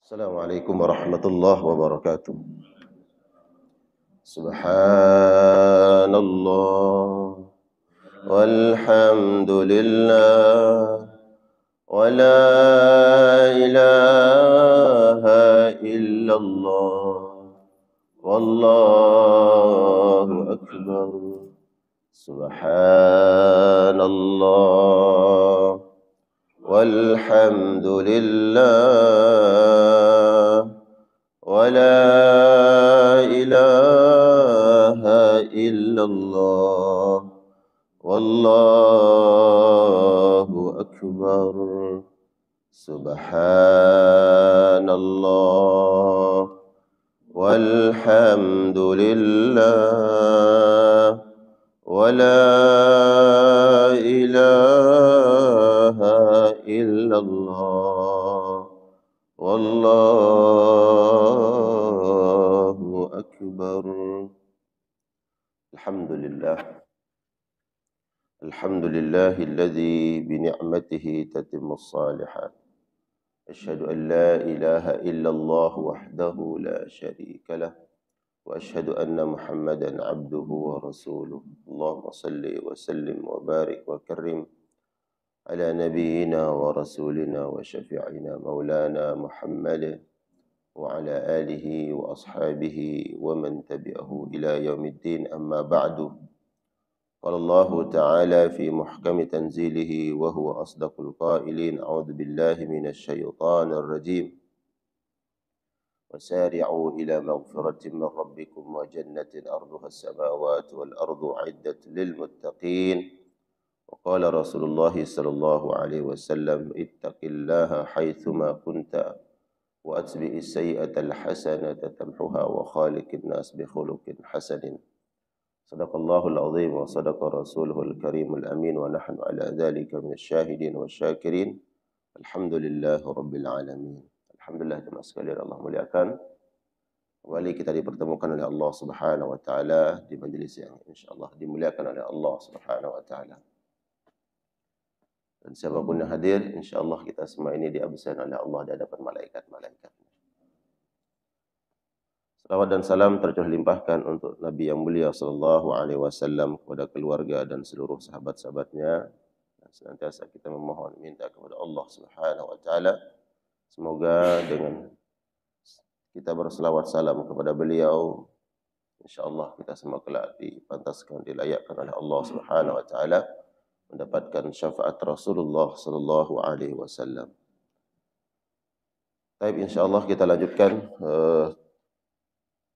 Assalamualaikum warahmatullahi wabarakatuh. Subhanallah walhamdulillah wa la ilaha illallah wallahu akbar. Subhanallah walhamdulillah wa la ilaha illallah wallahu akbar. Subhanallah walhamdulillah wa la ilaha illallah wallahu akbar. Alhamdulillah. Alhamdulillahilladzi bi ni'matihi tatimmus shalihat. Asyhadu an la ilaha illallah wahdahu la syarika lah. Wa asyhadu anna Muhammadan abduhu wa rasuluh. Allahumma salli wa sallim wa barik wa karim ala nabiyyina wa rasulina wa syafi'ina maulana Muhammad wa ala alihi wa ashabihi wa man tabi'ahu ila yaumiddin, amma ba'du. Qala Allah ta'ala fi muhkami tanzilihi wa huwa asdaqul qailin. A'udzu billahi minasy syaithanir rajim. وسارعوا إلى مغفرة من ربكم وجنة أرضها السماوات والأرض أعدت للمتقين. وقال رسول الله صلى الله عليه وسلم اتق الله حيثما كنت وأتبع السيئة الحسنة تمحها وخالق الناس بخلق حسن. صدق الله العظيم وصدق رسوله الكريم الأمين ونحن على ذلك من الشاهدين والشاكرين. الحمد لله رب العالمين. Alhamdulillah, jemaah sekalian Allah muliakan. Kembali kita dipertemukan oleh Allah Subhanahu wa taala di majelis yang insyaallah dimuliakan oleh Allah Subhanahu wa taala. Dan siapapun yang hadir, insyaallah kita semua ini diabsen oleh Allah di hadapan malaikat-malaikat. Salawat dan salam tercurah limpahkan untuk Nabi yang mulia sallallahu alaihi wasallam, kepada keluarga dan seluruh sahabat-sahabatnya. Dan senantiasa kita memohon minta kepada Allah Subhanahu wa taala, semoga dengan kita berselawat salam kepada beliau, insyaallah kita semua kelak dipantaskan, dilayakkan oleh Allah Subhanahu wa taala mendapatkan syafaat Rasulullah sallallahu alaihi wasallam. Baik, insyaallah kita lanjutkan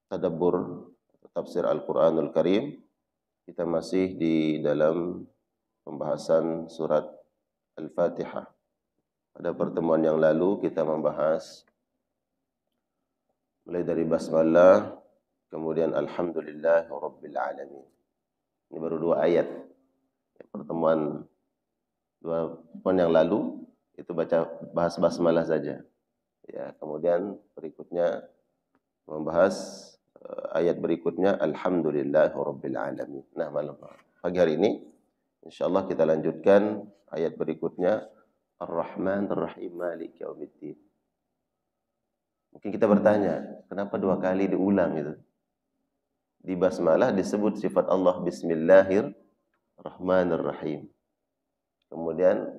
tadabbur tafsir Al-Qur'anul Karim. Kita masih di dalam pembahasan surat Al-Fatihah. Pada pertemuan yang lalu kita membahas mulai dari basmalah, kemudian alhamdulillah rabbil alamin. Ini baru 2 ayat. Pertemuan yang lalu itu bahas basmalah saja. Ya, kemudian berikutnya membahas ayat berikutnya alhamdulillah rabbil alamin. Nah, pagi hari ini insyaallah kita lanjutkan ayat berikutnya, Ar-Rahman Ar-Rahim Malik Yaumiddin. Mungkin kita bertanya, kenapa 2 kali diulang itu? Di basmalah disebut sifat Allah Bismillahirrahmanirrahim. Kemudian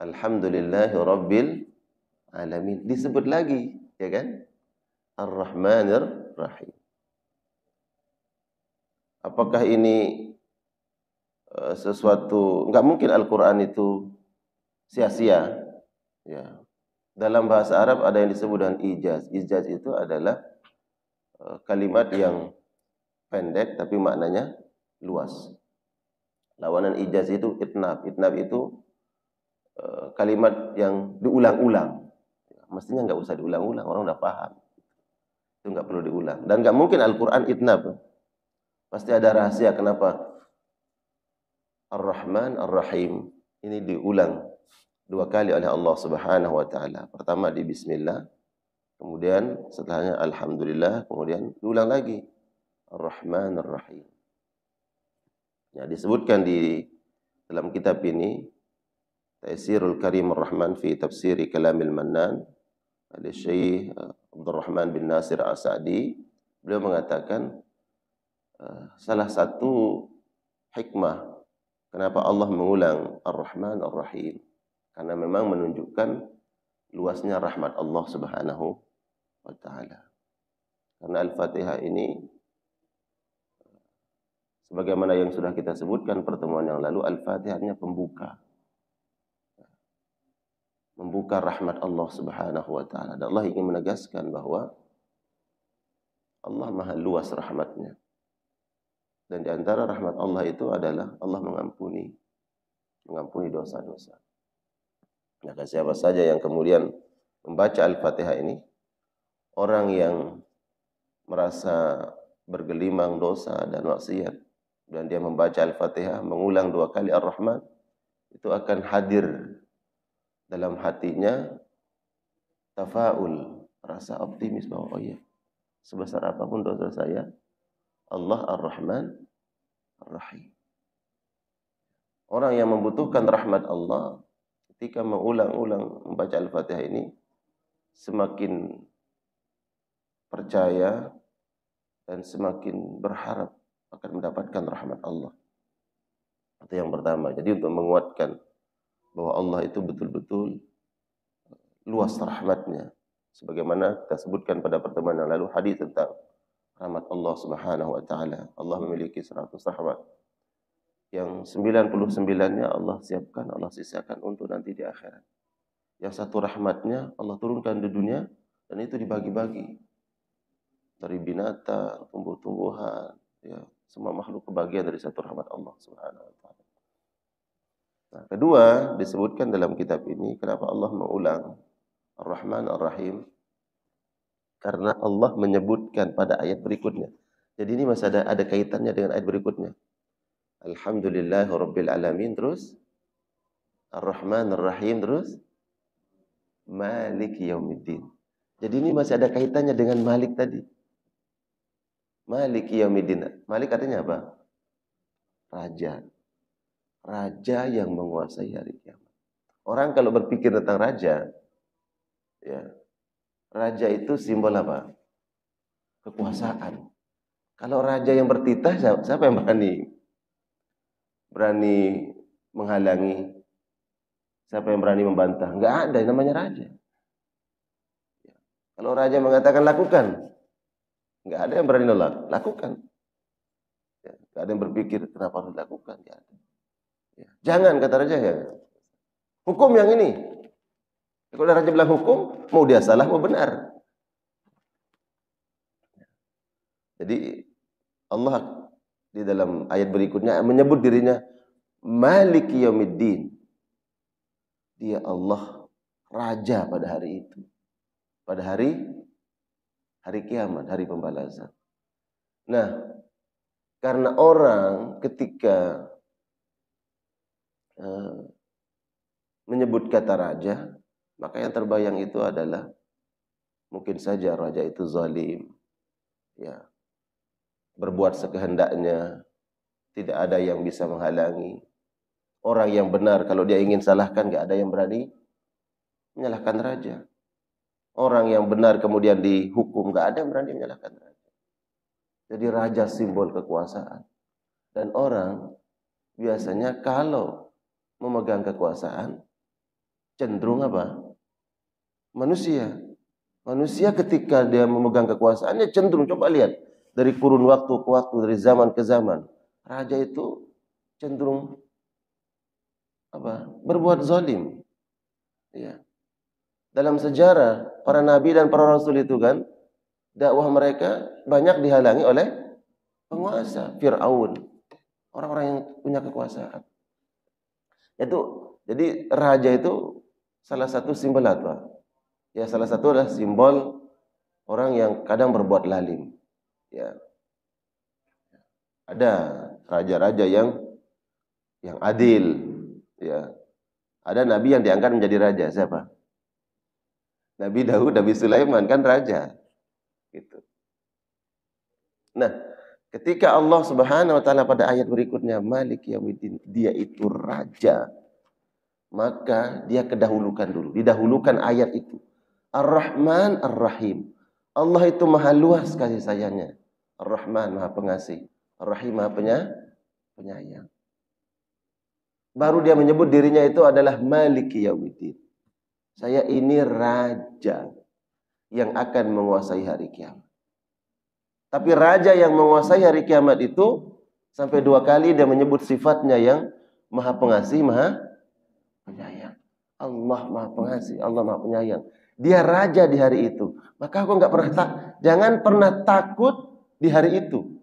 Alhamdulillahirabbil alamin disebut lagi, ya kan? Ar-Rahmanir-Rahim. Apakah ini sesuatu, enggak mungkin Al-Qur'an itu sia-sia, ya. Dalam bahasa Arab ada yang disebut dengan ijaz. Ijaz itu adalah kalimat yang pendek tapi maknanya luas. Lawanan ijaz itu itnab. Itnab itu kalimat yang diulang-ulang. Mestinya enggak usah diulang-ulang, orang udah paham. Itu enggak perlu diulang. Dan enggak mungkin Al-Qur'an itnab. Pasti ada rahasia kenapa Ar-Rahman Ar-Rahim ini diulang 2 kali oleh Allah Subhanahu wa taala. Pertama di bismillah, kemudian setelahnya alhamdulillah, kemudian diulang lagi Ar-Rahman Ar-Rahim. Ya, disebutkan di dalam kitab ini Taisirul Karim Ar-Rahman fi Tafsiri Kalamil Mannan, Ada Syekh Abdurrahman bin Nasir As-Sa'di, beliau mengatakan salah satu hikmah kenapa Allah mengulang Ar-Rahman Ar-Rahim, karena memang menunjukkan luasnya rahmat Allah Subhanahu wa taala. Karena Al-Fatihah ini sebagaimana yang sudah kita sebutkan pertemuan yang lalu, Al-Fatihahnya pembuka. Membuka rahmat Allah Subhanahu wa taala. Dan Allah ingin menegaskan bahwa Allah Maha luas rahmatnya. Dan di antara rahmat Allah itu adalah Allah mengampuni dosa-dosa. Maka siapa saja yang kemudian membaca Al-Fatihah ini, orang yang merasa bergelimang dosa dan maksiat, dan dia membaca Al-Fatihah, mengulang 2 kali Ar-Rahman, itu akan hadir dalam hatinya tafaul, rasa optimis bahwa oh ya, sebesar apapun dosa saya, Allah Ar-Rahman Ar-Rahim. Orang yang membutuhkan rahmat Allah ketika mengulang-ulang membaca Al-Fatihah ini semakin percaya dan semakin berharap akan mendapatkan rahmat Allah. Itu yang pertama. Jadi untuk menguatkan bahwa Allah itu betul-betul luas rahmatnya. Sebagaimana kita sebutkan pada pertemuan yang lalu, hadis tentang rahmat Allah Subhanahu wa taala. Allah memiliki 100 rahmat. Yang 99-nya Allah siapkan, Allah sisakan untuk nanti di akhirat. Yang satu rahmatnya Allah turunkan di dunia dan itu dibagi-bagi. Dari binatang, tumbuh-tumbuhan, ya, semua makhluk kebagian dari satu rahmat Allah Subhanahu wa taala. Nah, kedua disebutkan dalam kitab ini kenapa Allah mengulang Ar-Rahman Ar-Rahim, karena Allah menyebutkan pada ayat berikutnya. Jadi ini masih ada kaitannya dengan ayat berikutnya. Alhamdulillahirabbil alamin, terus Ar-Rahman Ar-Rahim, terus Maliki Yaumiddin. Jadi ini masih ada kaitannya dengan Malik tadi. Maliki Yaumiddin. Malik artinya apa? Raja. Raja yang menguasai hari kiamat. Orang kalau berpikir tentang raja, ya, raja itu simbol apa? Kekuasaan. Kalau raja yang bertitah, siapa yang berani menghalangi? Siapa yang berani membantah? Enggak ada yang namanya raja. Ya. Kalau raja mengatakan lakukan, enggak ada yang berani nolak, lakukan. Ya. Enggak ada yang berpikir kenapa harus lakukan, enggak ada. Ya. Jangan, kata raja, ya. Hukum yang ini. Kalau raja bilang hukum, mau dia salah, mau benar. Jadi Allah di dalam ayat berikutnya menyebut dirinya Maliki Yaumiddin. Dia Allah raja pada hari itu. Pada hari kiamat, hari pembalasan. Nah, karena orang ketika menyebut kata raja, maka yang terbayang itu adalah mungkin saja raja itu zalim, ya, berbuat sekehendaknya, tidak ada yang bisa menghalangi. Orang yang benar kalau dia ingin salahkan, nggak ada yang berani menyalahkan raja. Orang yang benar kemudian dihukum, nggak ada yang berani menyalahkan raja. Jadi raja simbol kekuasaan. Dan orang biasanya kalau memegang kekuasaan cenderung apa? Manusia. Manusia ketika dia memegang kekuasaannya cenderung, coba lihat, dari kurun waktu ke waktu, dari zaman ke zaman, raja itu cenderung apa? Berbuat zalim. Ya. Dalam sejarah para nabi dan para rasul itu kan, dakwah mereka banyak dihalangi oleh penguasa, Fir'aun, orang-orang yang punya kekuasaan. Jadi raja itu salah satu simbol apa? Ya, salah satu adalah simbol orang yang kadang berbuat lalim. Ya. Ada raja-raja yang adil, ya. Ada nabi yang diangkat menjadi raja, siapa? Nabi Daud, Nabi Sulaiman kan raja. Gitu. Nah, ketika Allah Subhanahu wa taala pada ayat berikutnya Malik Yaumiddin, dia itu raja, maka dia kedahulukan dulu, didahulukan ayat itu. Ar-Rahman, Ar-Rahim. Allah itu maha luas kasih sayangnya. Ar-Rahman maha pengasih, Ar-Rahim maha penyayang. Baru dia menyebut dirinya itu adalah Maliki Yaumiddin. Saya ini raja yang akan menguasai hari kiamat. Tapi raja yang menguasai hari kiamat itu sampai 2 kali dia menyebut sifatnya yang maha pengasih, maha penyayang. Allah maha pengasih, Allah maha penyayang. Dia raja di hari itu. Maka aku nggak pernah jangan pernah takut di hari itu.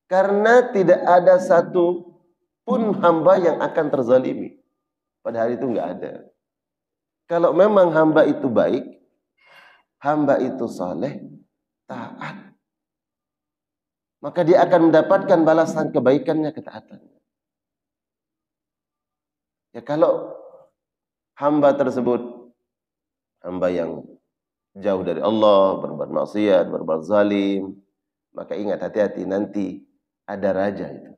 Karena tidak ada satu pun hamba yang akan terzalimi. Pada hari itu nggak ada. Kalau memang hamba itu baik, hamba itu saleh, taat, maka dia akan mendapatkan balasan kebaikannya, ketaatannya. Ya kalau hamba tersebut hamba yang jauh dari Allah, berbuat maksiat, berbuat zalim, maka ingat, hati-hati, nanti ada raja itu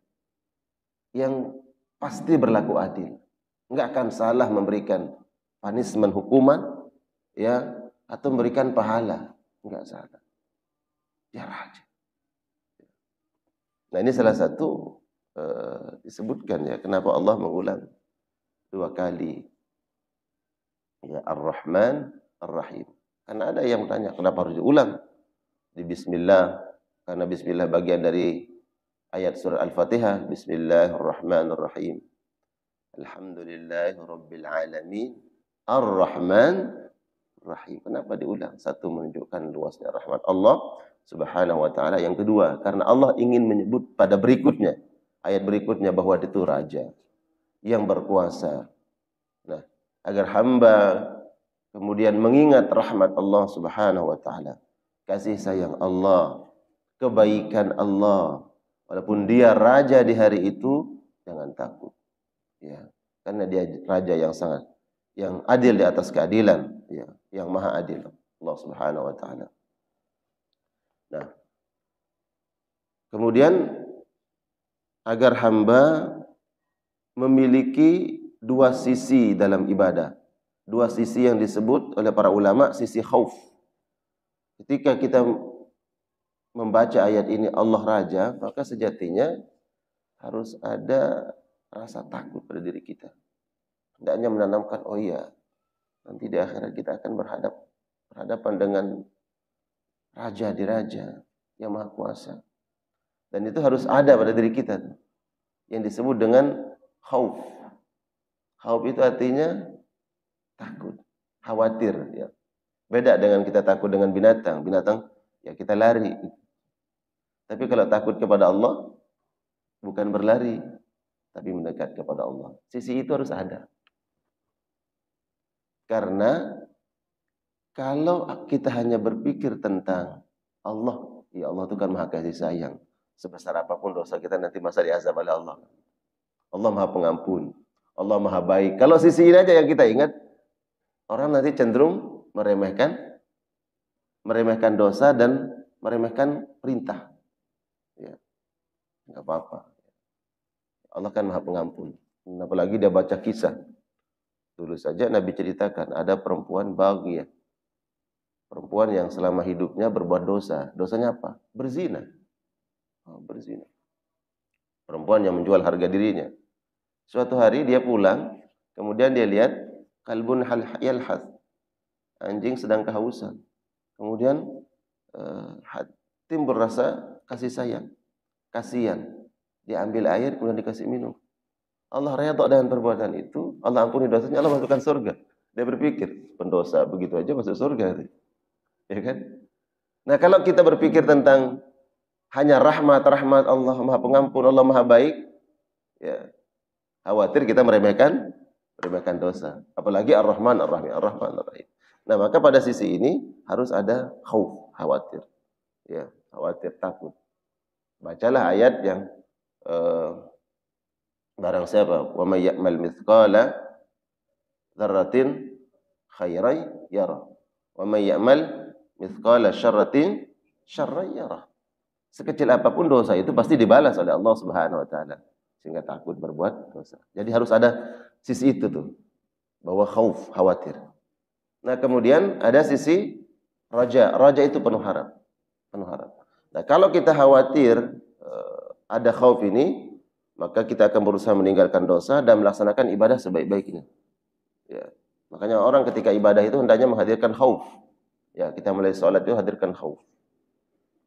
yang pasti berlaku adil. Enggak akan salah memberikan punishment, hukuman, ya, atau memberikan pahala. Enggak salah. Dia raja. Nah, ini salah satu disebutkan ya kenapa Allah mengulang 2 kali ya Ar-Rahman, Ar-Rahim. Karena ada yang bertanya kenapa harus diulang di Bismillah? Karena Bismillah bagian dari ayat surah Al-Fatihah. Bismillahirrahmanirrahim. Alhamdulillahirabbil alamin. Ar-Rahman, Rahim. Kenapa diulang? Satu, menunjukkan luasnya rahmat Allah Subhanahu wa taala. Yang kedua, karena Allah ingin menyebut pada berikutnya, ayat berikutnya, bahwa itu raja yang berkuasa. Nah, agar hamba kemudian mengingat rahmat Allah Subhanahu wa taala, kasih sayang Allah, kebaikan Allah, walaupun dia raja di hari itu, jangan takut. Ya, karena dia raja yang adil di atas keadilan, ya, yang maha adil, Allah Subhanahu wa taala. Nah, kemudian agar hamba memiliki 2 sisi dalam ibadah. 2 sisi yang disebut oleh para ulama sisi khauf. Ketika kita membaca ayat ini Allah raja, maka sejatinya harus ada rasa takut pada diri kita. Hendaknya menanamkan, oh iya, nanti di akhirat kita akan berhadapan dengan raja di raja yang maha kuasa. Dan itu harus ada pada diri kita, yang disebut dengan khauf. Khauf itu artinya takut, khawatir, ya. Beda dengan kita takut dengan binatang. Binatang ya kita lari. Tapi kalau takut kepada Allah, bukan berlari, tapi mendekat kepada Allah. Sisi itu harus ada. Karena kalau kita hanya berpikir tentang Allah, ya Allah itu kan maha kasih sayang. Sebesar apapun dosa kita nanti masa diazab oleh Allah. Allah maha pengampun, Allah maha baik. Kalau sisi ini aja yang kita ingat, orang nanti cenderung meremehkan dosa dan meremehkan perintah. Ya, nggak apa-apa. Allah kan maha pengampun. Apalagi dia baca kisah. Dulu saja Nabi ceritakan ada perempuan bahagia. Perempuan yang selama hidupnya berbuat dosa. Dosanya apa? Berzina. Berzina. Perempuan yang menjual harga dirinya. Suatu hari dia pulang, kemudian dia lihat kalbun yalhath. Anjing sedang kehausan. Kemudian timbul rasa kasih sayang, kasihan. Dia ambil air kemudian dikasih minum. Allah redha dengan perbuatan itu, Allah ampuni dosanya, Allah masukkan surga. Dia berpikir, pendosa begitu aja masuk surga. Ya kan? Nah, kalau kita berpikir tentang hanya rahmat Allah maha pengampun, Allah maha baik, ya khawatir kita meremehkan dosa. Apalagi Ar-Rahman Ar-Rahim, Ar-Rahman Ar-Rahim. Nah, maka pada sisi ini harus ada khauf, khawatir. Ya, khawatir, takut. Bacalah ayat yang barang siapa wa may ya'mal mithqala dzarratin khairan yara wa may ya'mal mithqala syarratin syarran yara. Sekecil apapun dosa itu pasti dibalas oleh Allah Subhanahu wa taala, sehingga takut berbuat dosa. Jadi harus ada sisi itu tuh, bahwa khauf, khawatir. Nah, kemudian ada sisi raja. Raja itu penuh harap. Penuh harap. Nah, kalau kita khawatir ada khauf ini, maka kita akan berusaha meninggalkan dosa dan melaksanakan ibadah sebaik-baiknya. Ya. Makanya orang ketika ibadah itu hendaknya menghadirkan khauf. Ya, kita mulai salat itu hadirkan khauf.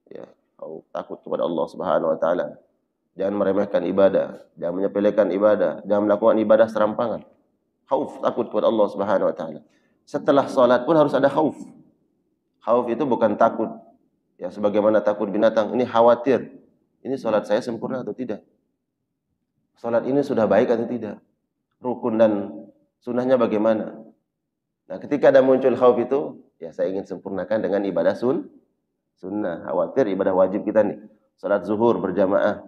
Ya, khauf, takut kepada Allah Subhanahu wa taala. Jangan meremehkan ibadah, jangan menyepelekan ibadah, jangan melakukan ibadah serampangan. Khauf, takut kepada Allah Subhanahu wa taala. Setelah salat pun harus ada khauf. Khauf itu bukan takut. Ya, sebagaimana takut binatang, ini khawatir. Ini salat saya sempurna atau tidak? Salat ini sudah baik atau tidak? Rukun dan sunnahnya bagaimana? Nah, ketika ada muncul khauf itu, ya saya ingin sempurnakan dengan ibadah sunnah. Khawatir ibadah wajib kita nih. Salat zuhur berjamaah.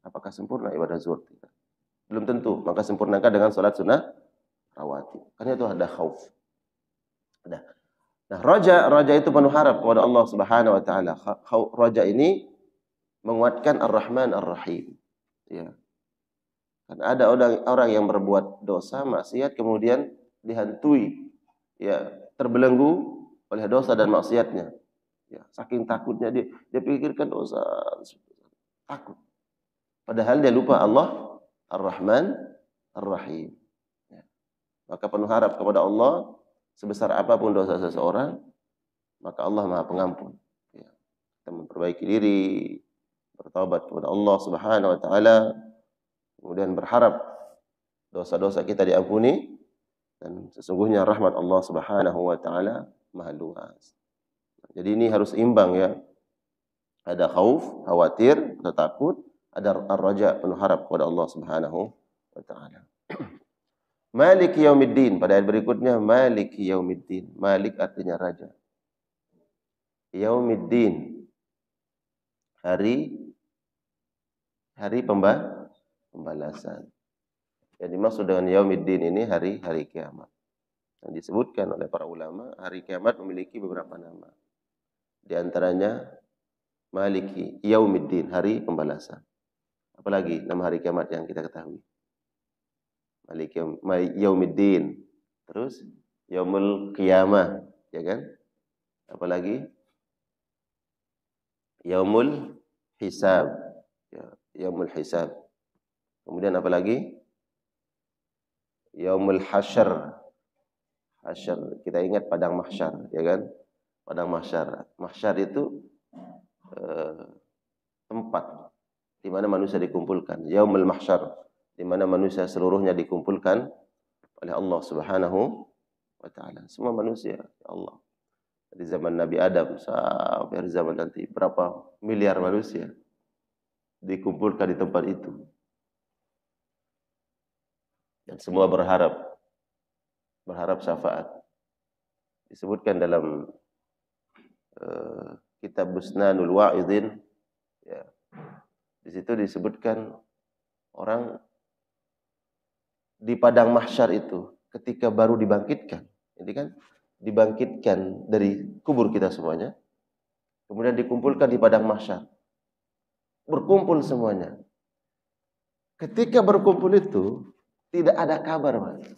Apakah sempurna ibadah zuhur kita? Belum tentu. Maka sempurnakan dengan salat sunnah rawatib. Karena itu ada khauf. Nah, raja itu penuh harap kepada Allah Subhanahu wa taala. Raja ini menguatkan Ar-Rahman Ar-Rahim. Ya. Karena ada orang yang berbuat dosa, maksiat, kemudian dihantui, ya, terbelenggu oleh dosa dan maksiatnya. Ya, saking takutnya dia pikirkan dosa, takut. Padahal dia lupa Allah Ar-Rahman Ar-Rahim. Ya. Maka penuh harap kepada Allah. Sebesar apapun dosa seseorang, maka Allah Maha Pengampun. Ya. Kita memperbaiki diri, bertaubat kepada Allah Subhanahu wa taala, kemudian berharap dosa-dosa kita diampuni, dan sesungguhnya rahmat Allah Subhanahu wa taala maha luas. Jadi ini harus imbang, ya. Ada khauf, khawatir atau takut, ada ar-raja, penuh harap kepada Allah Subhanahu wa taala. Malik Yaumiddin, pada ayat berikutnya Malik Yaumiddin. Malik artinya raja. Yaumiddin, hari pembalasan. Yang dimaksud dengan Yaumiddin ini hari kiamat. Yang disebutkan oleh para ulama, hari kiamat memiliki beberapa nama. Di antaranya Maliki Yaumiddin, hari pembalasan. Apalagi nama hari kiamat yang kita ketahui? Malik Yaumiddin. Terus Yaumul Qiyamah, ya kan? Apalagi Yaumul Hisab. Ya, Yaumul Hisab. Kemudian apalagi? Yaumul Hasyr. Hasyr, kita ingat padang mahsyar, ya kan? Padang mahsyar. Mahsyar itu tempat di mana manusia dikumpulkan. Yaumul Mahsyar, di mana manusia seluruhnya dikumpulkan oleh Allah Subhanahu wa taala. Semua manusia, ya Allah. Dari zaman Nabi Adam sampai zaman nanti berapa miliar manusia dikumpulkan di tempat itu. Dan semua berharap syafaat. Disebutkan dalam kitab Busnanul Wa'idin, ya. Di situ disebutkan orang di padang mahsyar itu ketika baru dibangkitkan. Ini kan dibangkitkan dari kubur kita semuanya. Kemudian dikumpulkan di padang mahsyar. Berkumpul semuanya. Ketika berkumpul itu tidak ada kabar, Mas.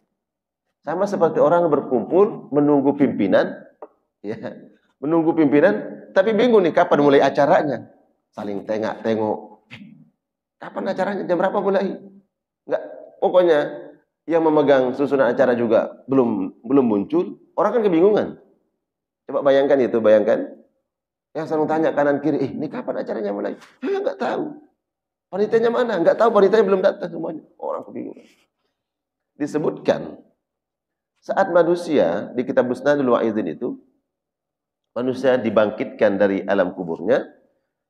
Sama seperti orang berkumpul menunggu pimpinan, ya. Menunggu pimpinan, tapi bingung nih kapan mulai acaranya. Saling tengok. Kapan acaranya? Jam berapa mulai? Enggak, pokoknya yang memegang susunan acara juga belum muncul, orang kan kebingungan. Coba bayangkan itu, Yang selalu tanya kanan kiri, ini kapan acaranya mulai? Enggak tahu. Panitianya mana? Enggak tahu, panitianya belum datang semuanya. Orang kebingungan. Disebutkan saat manusia di kitab Busnanul Wa'idin itu, manusia dibangkitkan dari alam kuburnya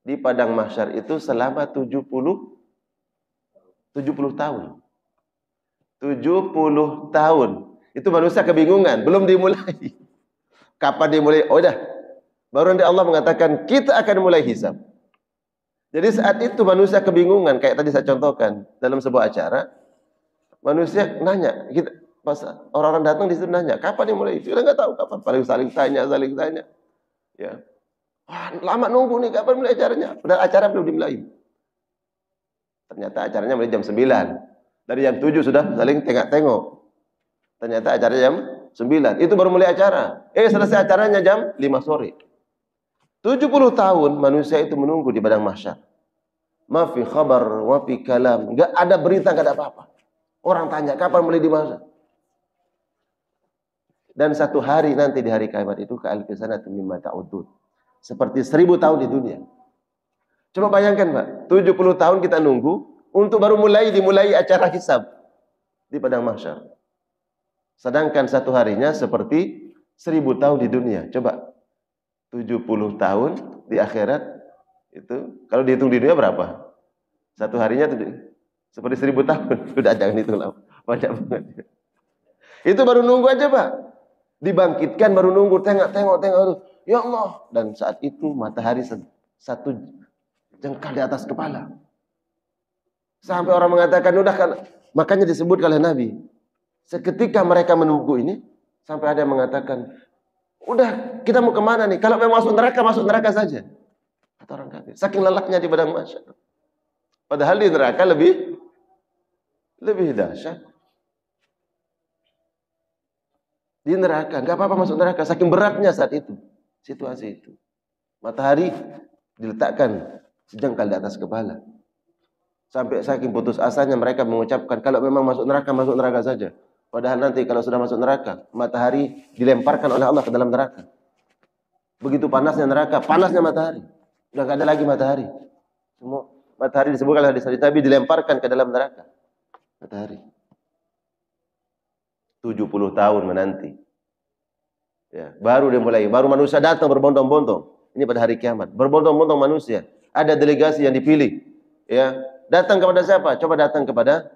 di padang mahsyar itu selama 70 tahun. 70 tahun. Itu manusia kebingungan, belum dimulai. Kapan dimulai? Oh dah. Baru nanti Allah mengatakan kita akan mulai hisab. Jadi saat itu manusia kebingungan, kayak tadi saya contohkan dalam sebuah acara, manusia nanya, pas orang-orang datang di situ nanya, kapan dimulai? Sudah enggak tahu kapan, paling saling tanya. Ya. Wah, lama nunggu nih, kapan mulai acaranya? Padahal acara belum dimulai. Ternyata acaranya mulai jam 9. Dari jam 7 sudah saling tengok-tengok. Ternyata acaranya jam 9. Itu baru mulai acara. Selesai acaranya jam 5 sore. 70 tahun manusia itu menunggu di padang mahsyar. Ma fi khabar, wa fi kalam. Enggak ada berita, enggak ada apa-apa. Orang tanya kapan mulai di mahsyar. Dan satu hari nanti di hari kiamat itu ka'alfi sanatin mimma ta'udun. Seperti 1000 tahun di dunia. Coba bayangkan, Pak. 70 tahun kita nunggu untuk baru dimulai acara hisab di padang mahsyar. Sedangkan satu harinya seperti 1000 tahun di dunia. Coba 70 tahun di akhirat itu kalau dihitung di dunia berapa? Satu harinya seperti 1000 tahun. Sudah jangan hitung lah. Banyak banget. Itu baru nunggu aja, Pak. Dibangkitkan baru nunggu, tengok. Ya Allah. Dan saat itu matahari satu jengkal di atas kepala. Sampai orang mengatakan, udah kan. Makanya disebut oleh Nabi. Seketika mereka menunggu ini, sampai ada yang mengatakan, udah kita mau kemana nih? Kalau memang masuk neraka saja. Kata orang kafir. Saking lelahnya di padang mahsyar. Padahal di neraka lebih dahsyat. Di neraka, nggak apa-apa masuk neraka. Saking beratnya saat itu, situasi itu. Matahari diletakkan sejengkal di atas kepala. Sampai saking putus asanya mereka mengucapkan, kalau memang masuk neraka saja. Padahal nanti kalau sudah masuk neraka, matahari dilemparkan oleh Allah ke dalam neraka. Begitu panasnya neraka, panasnya matahari. Udah nggak ada lagi matahari. Semua matahari disebutkan oleh hadis Nabi dilemparkan ke dalam neraka. Matahari. 70 tahun menanti. Ya, baru dimulai, baru manusia datang berbondong-bondong. Ini pada hari kiamat. Berbondong-bondong manusia. Ada delegasi yang dipilih. Ya, datang kepada siapa? Coba datang kepada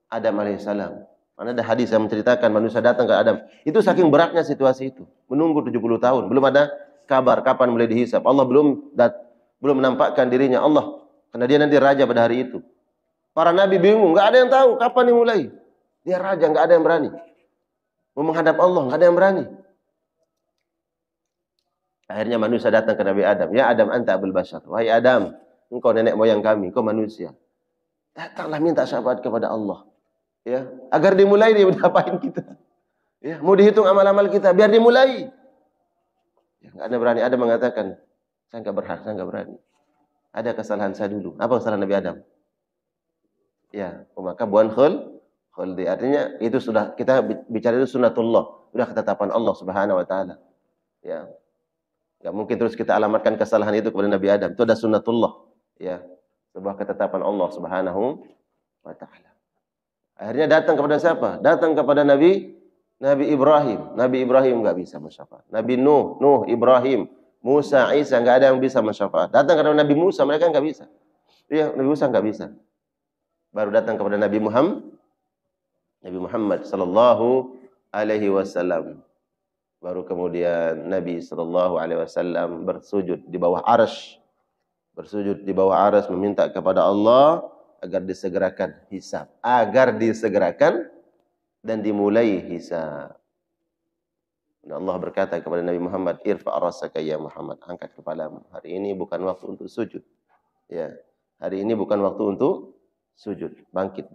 Adam alaihissalam. Mana ada hadis yang menceritakan manusia datang ke Adam. Itu saking beratnya situasi itu. Menunggu 70 tahun. Belum ada kabar kapan mulai dihisab. Allah belum menampakkan dirinya. Allah. Karena dia nanti raja pada hari itu. Para nabi bingung. Nggak ada yang tahu kapan dimulai. Dia raja. Nggak ada yang berani. Mau menghadap Allah. Nggak ada yang berani. Akhirnya manusia datang ke Nabi Adam. Ya Adam anta abul bashar. Wahai Adam. Engkau nenek moyang kami. Engkau manusia. Datanglah minta syafaat kepada Allah. Ya, agar dimulai dia mendapain kita. Ya, mau dihitung amal-amal kita biar dimulai. Ya, enggak ada berani. Ada mengatakan, saya enggak berhak, saya enggak berani. Ada kesalahan saya dulu. Apa kesalahan Nabi Adam? Ya, maka buan khuldi. Artinya itu sudah kita bicara itu sunnatullah, sudah ketetapan Allah Subhanahu wa taala. Ya. Enggak mungkin terus kita alamatkan kesalahan itu kepada Nabi Adam. Itu ada sunnatullah, ya. Sebuah ketetapan Allah Subhanahu wa taala. Akhirnya datang kepada siapa? Datang kepada Nabi Ibrahim. Nabi Ibrahim enggak bisa mensyafaat. Nabi Nuh, Ibrahim, Musa, Isa enggak ada yang bisa mensyafaat. Datang kepada Nabi Musa, mereka enggak bisa. Iya, Nabi Musa enggak bisa. Baru datang kepada Nabi Muhammad sallallahu alaihi wasallam. Baru kemudian Nabi sallallahu alaihi wasallam bersujud di bawah arsy. Bersujud di bawah arsy meminta kepada Allah agar disegerakan hisab, dan dimulai hisab. Dan Allah berkata kepada Nabi Muhammad, "Irfa' rasaka ya Muhammad, angkat kepalamu. Hari ini bukan waktu untuk sujud." Ya, hari ini bukan waktu untuk sujud. Bangkit.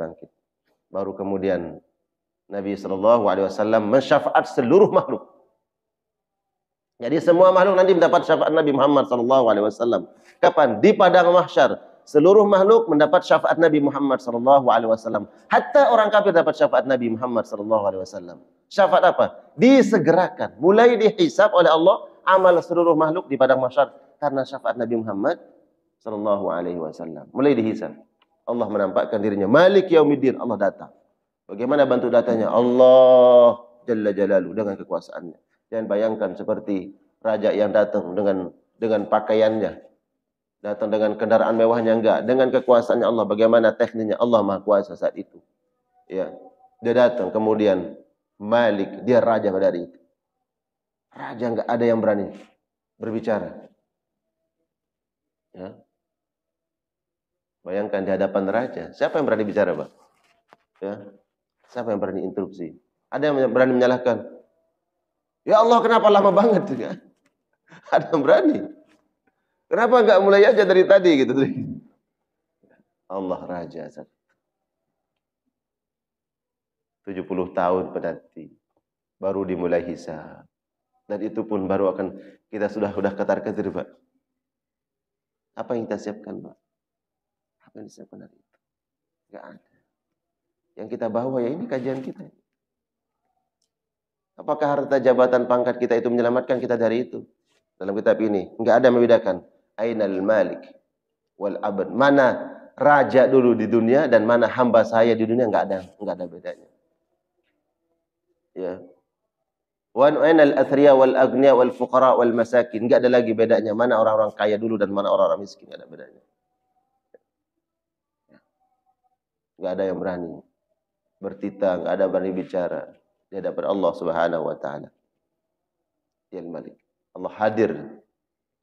Baru kemudian Nabi sallallahu alaihi wasallam mensyafaat seluruh makhluk. Jadi semua makhluk nanti mendapat syafaat Nabi Muhammad sallallahu alaihi wasallam. Kapan? Di padang mahsyar. Seluruh makhluk mendapat syafaat Nabi Muhammad sallallahu alaihi wasallam. Hatta orang kafir dapat syafaat Nabi Muhammad sallallahu alaihi wasallam. Syafaat apa? Disegerakan, mulai dihisab oleh Allah amal seluruh makhluk di padang mahsyar karena syafaat Nabi Muhammad sallallahu alaihi wasallam. Mulai dihisab. Allah menampakkan dirinya Malik Yaumiddin. Allah datang. Bagaimana bentuk datanya? Allah Jalla Jalaluhu dengan kekuasaannya. Jangan bayangkan seperti raja yang datang dengan pakaiannya. Datang dengan kendaraan mewahnya, enggak. Dengan kekuasaannya Allah. Bagaimana tekniknya? Allah Maha Kuasa saat itu. Ya. Dia datang. Kemudian Malik. Dia raja pada hari itu. Raja enggak ada yang berani berbicara. Ya. Bayangkan di hadapan raja. Siapa yang berani bicara, Pak? Ya. Siapa yang berani interupsi? Ada yang berani menyalahkan. Ya Allah, kenapa lama banget? Ya. Ada yang berani. Kenapa enggak mulai aja dari tadi gitu? Allah Raja. 70 tahun penanti. baru dimulai hisab. Dan itu pun baru akan kita sudah ketar-ketir, Pak. Apa yang kita siapkan, Pak? Apa yang disiapkan hari itu? Enggak ada. Yang kita bawa ya ini kajian kita. Apakah harta, jabatan, pangkat kita itu menyelamatkan kita dari itu? Dalam kitab ini enggak ada membedakan ainal malik wal abad. Mana raja dulu di dunia dan mana hamba saya di dunia, enggak ada bedanya. Ya. Wa ainal athriya wal aghniya wal fuqara wal masakin. Enggak ada lagi bedanya mana orang-orang kaya dulu dan mana orang-orang miskin, enggak ada bedanya. Enggak ada yang berani bertitah, enggak ada berani bicara di hadapan Allah Subhanahu wa taala. Ya Malik. Allah hadir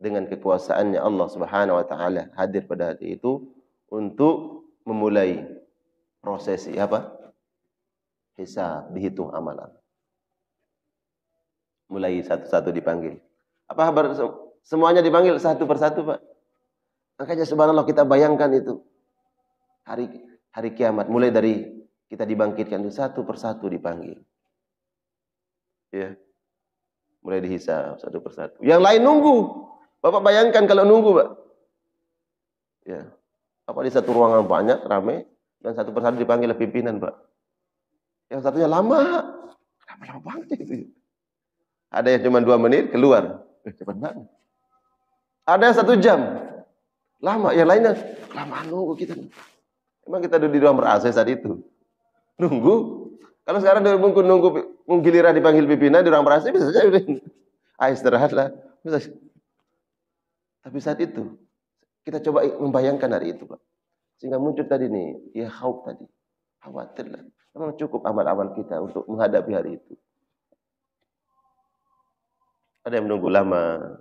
dengan kekuasaannya, Allah Subhanahu wa taala hadir pada hati itu untuk memulai prosesi apa? Hisab, dihitung amalan. Mulai satu-satu dipanggil. Apa kabar? Semuanya dipanggil satu persatu, Pak. Makanya subhanallah kita bayangkan itu. Hari kiamat mulai dari kita dibangkitkan itu satu persatu dipanggil. Ya. Mulai dihisab satu persatu. Yang lain nunggu. Bapak bayangkan kalau nunggu, Pak. Ya. Apa di satu ruangan banyak, ramai, dan satu persatu dipanggil pimpinan, Pak. Yang satunya lama. Lama banget itu. Ada yang cuma 2 menit keluar. Cepat banget. Ada yang 1 jam. Lama. Yang lainnya kelamaan nunggu kita. Emang kita duduk di ruang ber-AC saat itu. Nunggu. Kalau sekarang nunggu giliran dipanggil pimpinan di ruang ber-AC bisa saja. Istirahatlah. Bisa. Tapi saat itu kita coba membayangkan hari itu, Pak. Sehingga muncul tadi nih, ya khauf tadi. Khawatirlah. Memang cukup amal-amal kita untuk menghadapi hari itu. Ada yang menunggu lama.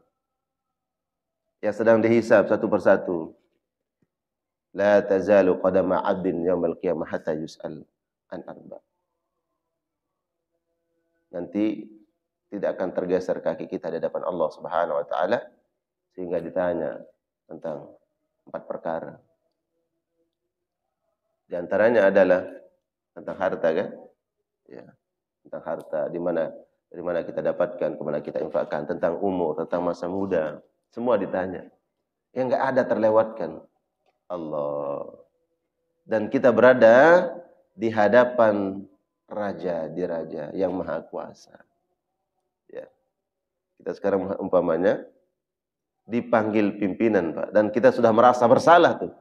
Yang sedang dihisab satu persatu. La tazalu qadama 'abdin yaumal qiyamah hatta yus'al an arba. Nanti tidak akan tergeser kaki kita di hadapan Allah Subhanahu wa taala sehingga ditanya tentang 4 perkara. Di antaranya adalah tentang harta, kan? Ya, tentang harta, dari mana kita dapatkan, kemana kita infakkan, tentang umur, tentang masa muda, semua ditanya. Yang enggak ada terlewatkan Allah. Dan kita berada di hadapan raja di raja yang maha kuasa. Ya. Kita sekarang umpamanya dipanggil pimpinan, Pak, dan kita sudah merasa bersalah tuh.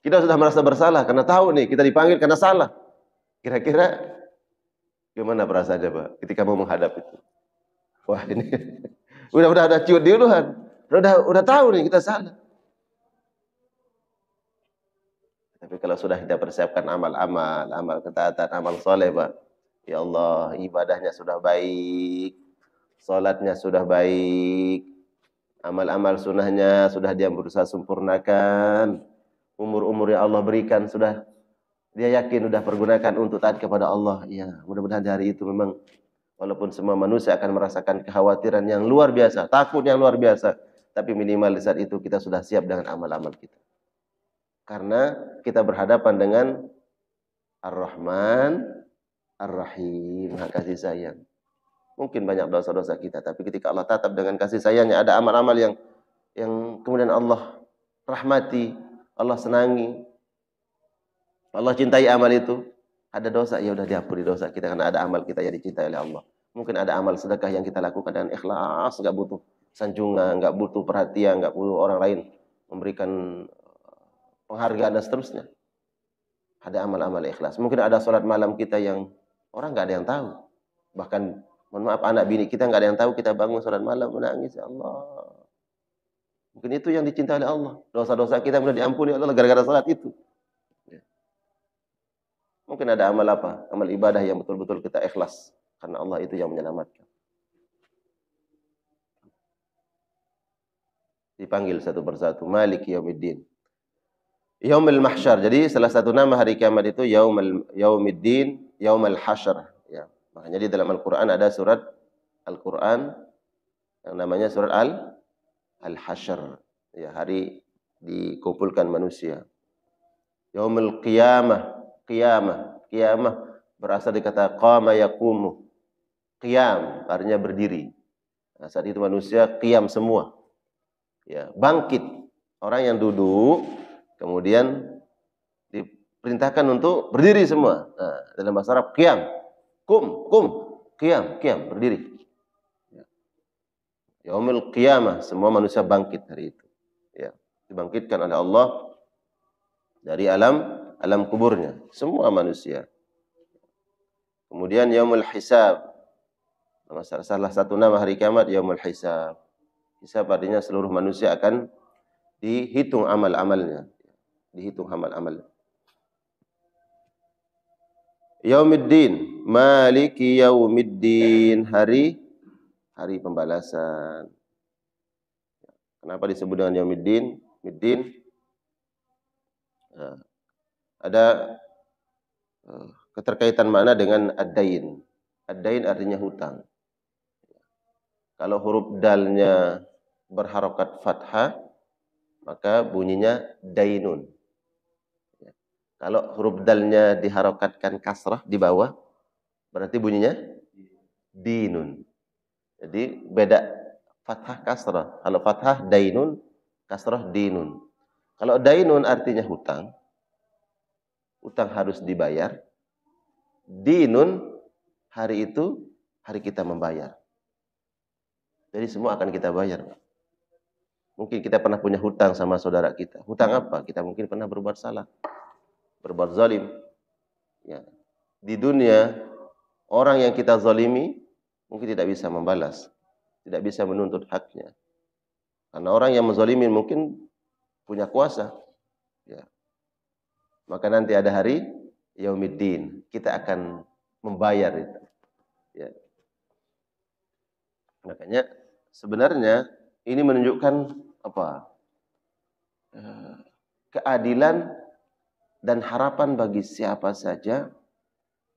Kita sudah merasa bersalah karena tahu nih kita dipanggil karena salah. Kira-kira gimana perasaannya, Pak, ketika mau menghadap itu? Wah, ini udah ada ciut duluan. Udah tahu nih kita salah. Tapi kalau sudah kita persiapkan amal ketaatan, amal soleh, Pak. Ya Allah, ibadahnya sudah baik, salatnya sudah baik, amal-amal sunnahnya sudah dia berusaha sempurnakan, umur-umur yang Allah berikan sudah dia yakin sudah pergunakan untuk taat kepada Allah. Ya, mudah-mudahan hari itu memang walaupun semua manusia akan merasakan kekhawatiran yang luar biasa, takut yang luar biasa, tapi minimal di saat itu kita sudah siap dengan amal-amal kita. Karena kita berhadapan dengan Ar-Rahman, Ar-Rahim, Maha kasih sayang. Mungkin banyak dosa-dosa kita, tapi ketika Allah tatap dengan kasih sayangnya, ada amal-amal yang kemudian Allah rahmati, Allah senangi, Allah cintai amal itu. Ada dosa, ya udah diampuni dosa kita karena ada amal kita yang dicintai oleh Allah. Mungkin ada amal sedekah yang kita lakukan dengan ikhlas, enggak butuh sanjungan, enggak butuh perhatian, enggak butuh orang lain memberikan penghargaan dan seterusnya. Ada amal-amal ikhlas. Mungkin ada salat malam kita yang orang enggak ada yang tahu. Bahkan mohon maaf anak bini kita enggak ada yang tahu kita bangun salat malam menangis, ya Allah. Mungkin itu yang dicintai oleh Allah. Dosa-dosa kita sudah diampuni oleh Allah gara-gara salat itu. Mungkin ada amal apa? Amal ibadah yang betul-betul kita ikhlas karena Allah itu yang menyelamatkan. Dipanggil satu persatu, Malik Yaumiddin. Yaumul Mahsyar. Jadi salah satu nama hari kiamat itu Yaumiddin, Yaumul Hasyr, ya. Makanya di dalam Al-Qur'an ada surat Al-Qur'an yang namanya surat Al-Hasyr, ya, hari dikumpulkan manusia. Yaumul Qiyamah. Qiyamah berasal dari kata qama yaqumu. Qiyam artinya berdiri. Nah, saat itu manusia qiyam semua. Ya, bangkit. Orang yang duduk kemudian diperintahkan untuk berdiri semua. Nah, dalam bahasa Arab qiyam. Kum, qiyam, berdiri. Yaumul qiyamah, semua manusia bangkit hari itu. Ya, dibangkitkan oleh Allah dari alam kuburnya, semua manusia. Kemudian yaumul hisab. Salah satu nama hari kiamat yaumul hisab. Hisab artinya seluruh manusia akan dihitung amal-amalnya. Dihitung amal-amal. Yaumiddin, maliki yaumiddin, hari pembalasan. Kenapa disebut dengan yaumiddin? Middin, ada keterkaitan makna dengan ad-dain. Ad-dain artinya hutang. Kalau huruf dalnya berharokat fathah, maka bunyinya dainun. Kalau huruf dalnya diharokatkan kasrah di bawah, berarti bunyinya dinun. Jadi beda fathah kasrah. Kalau fathah dainun, kasrah dinun. Kalau dainun artinya hutang. Hutang harus dibayar. Dinun, hari itu hari kita membayar. Jadi semua akan kita bayar. Mungkin kita pernah punya hutang sama saudara kita. Hutang apa? Kita mungkin pernah berbuat salah, berbuat zalim. Ya. Di dunia, orang yang kita zalimi mungkin tidak bisa membalas, tidak bisa menuntut haknya. Karena orang yang menzalimi mungkin punya kuasa. Ya. Maka nanti ada hari Yaumiddin, kita akan membayar itu. Ya. Makanya sebenarnya ini menunjukkan apa? Keadilan dan harapan bagi siapa saja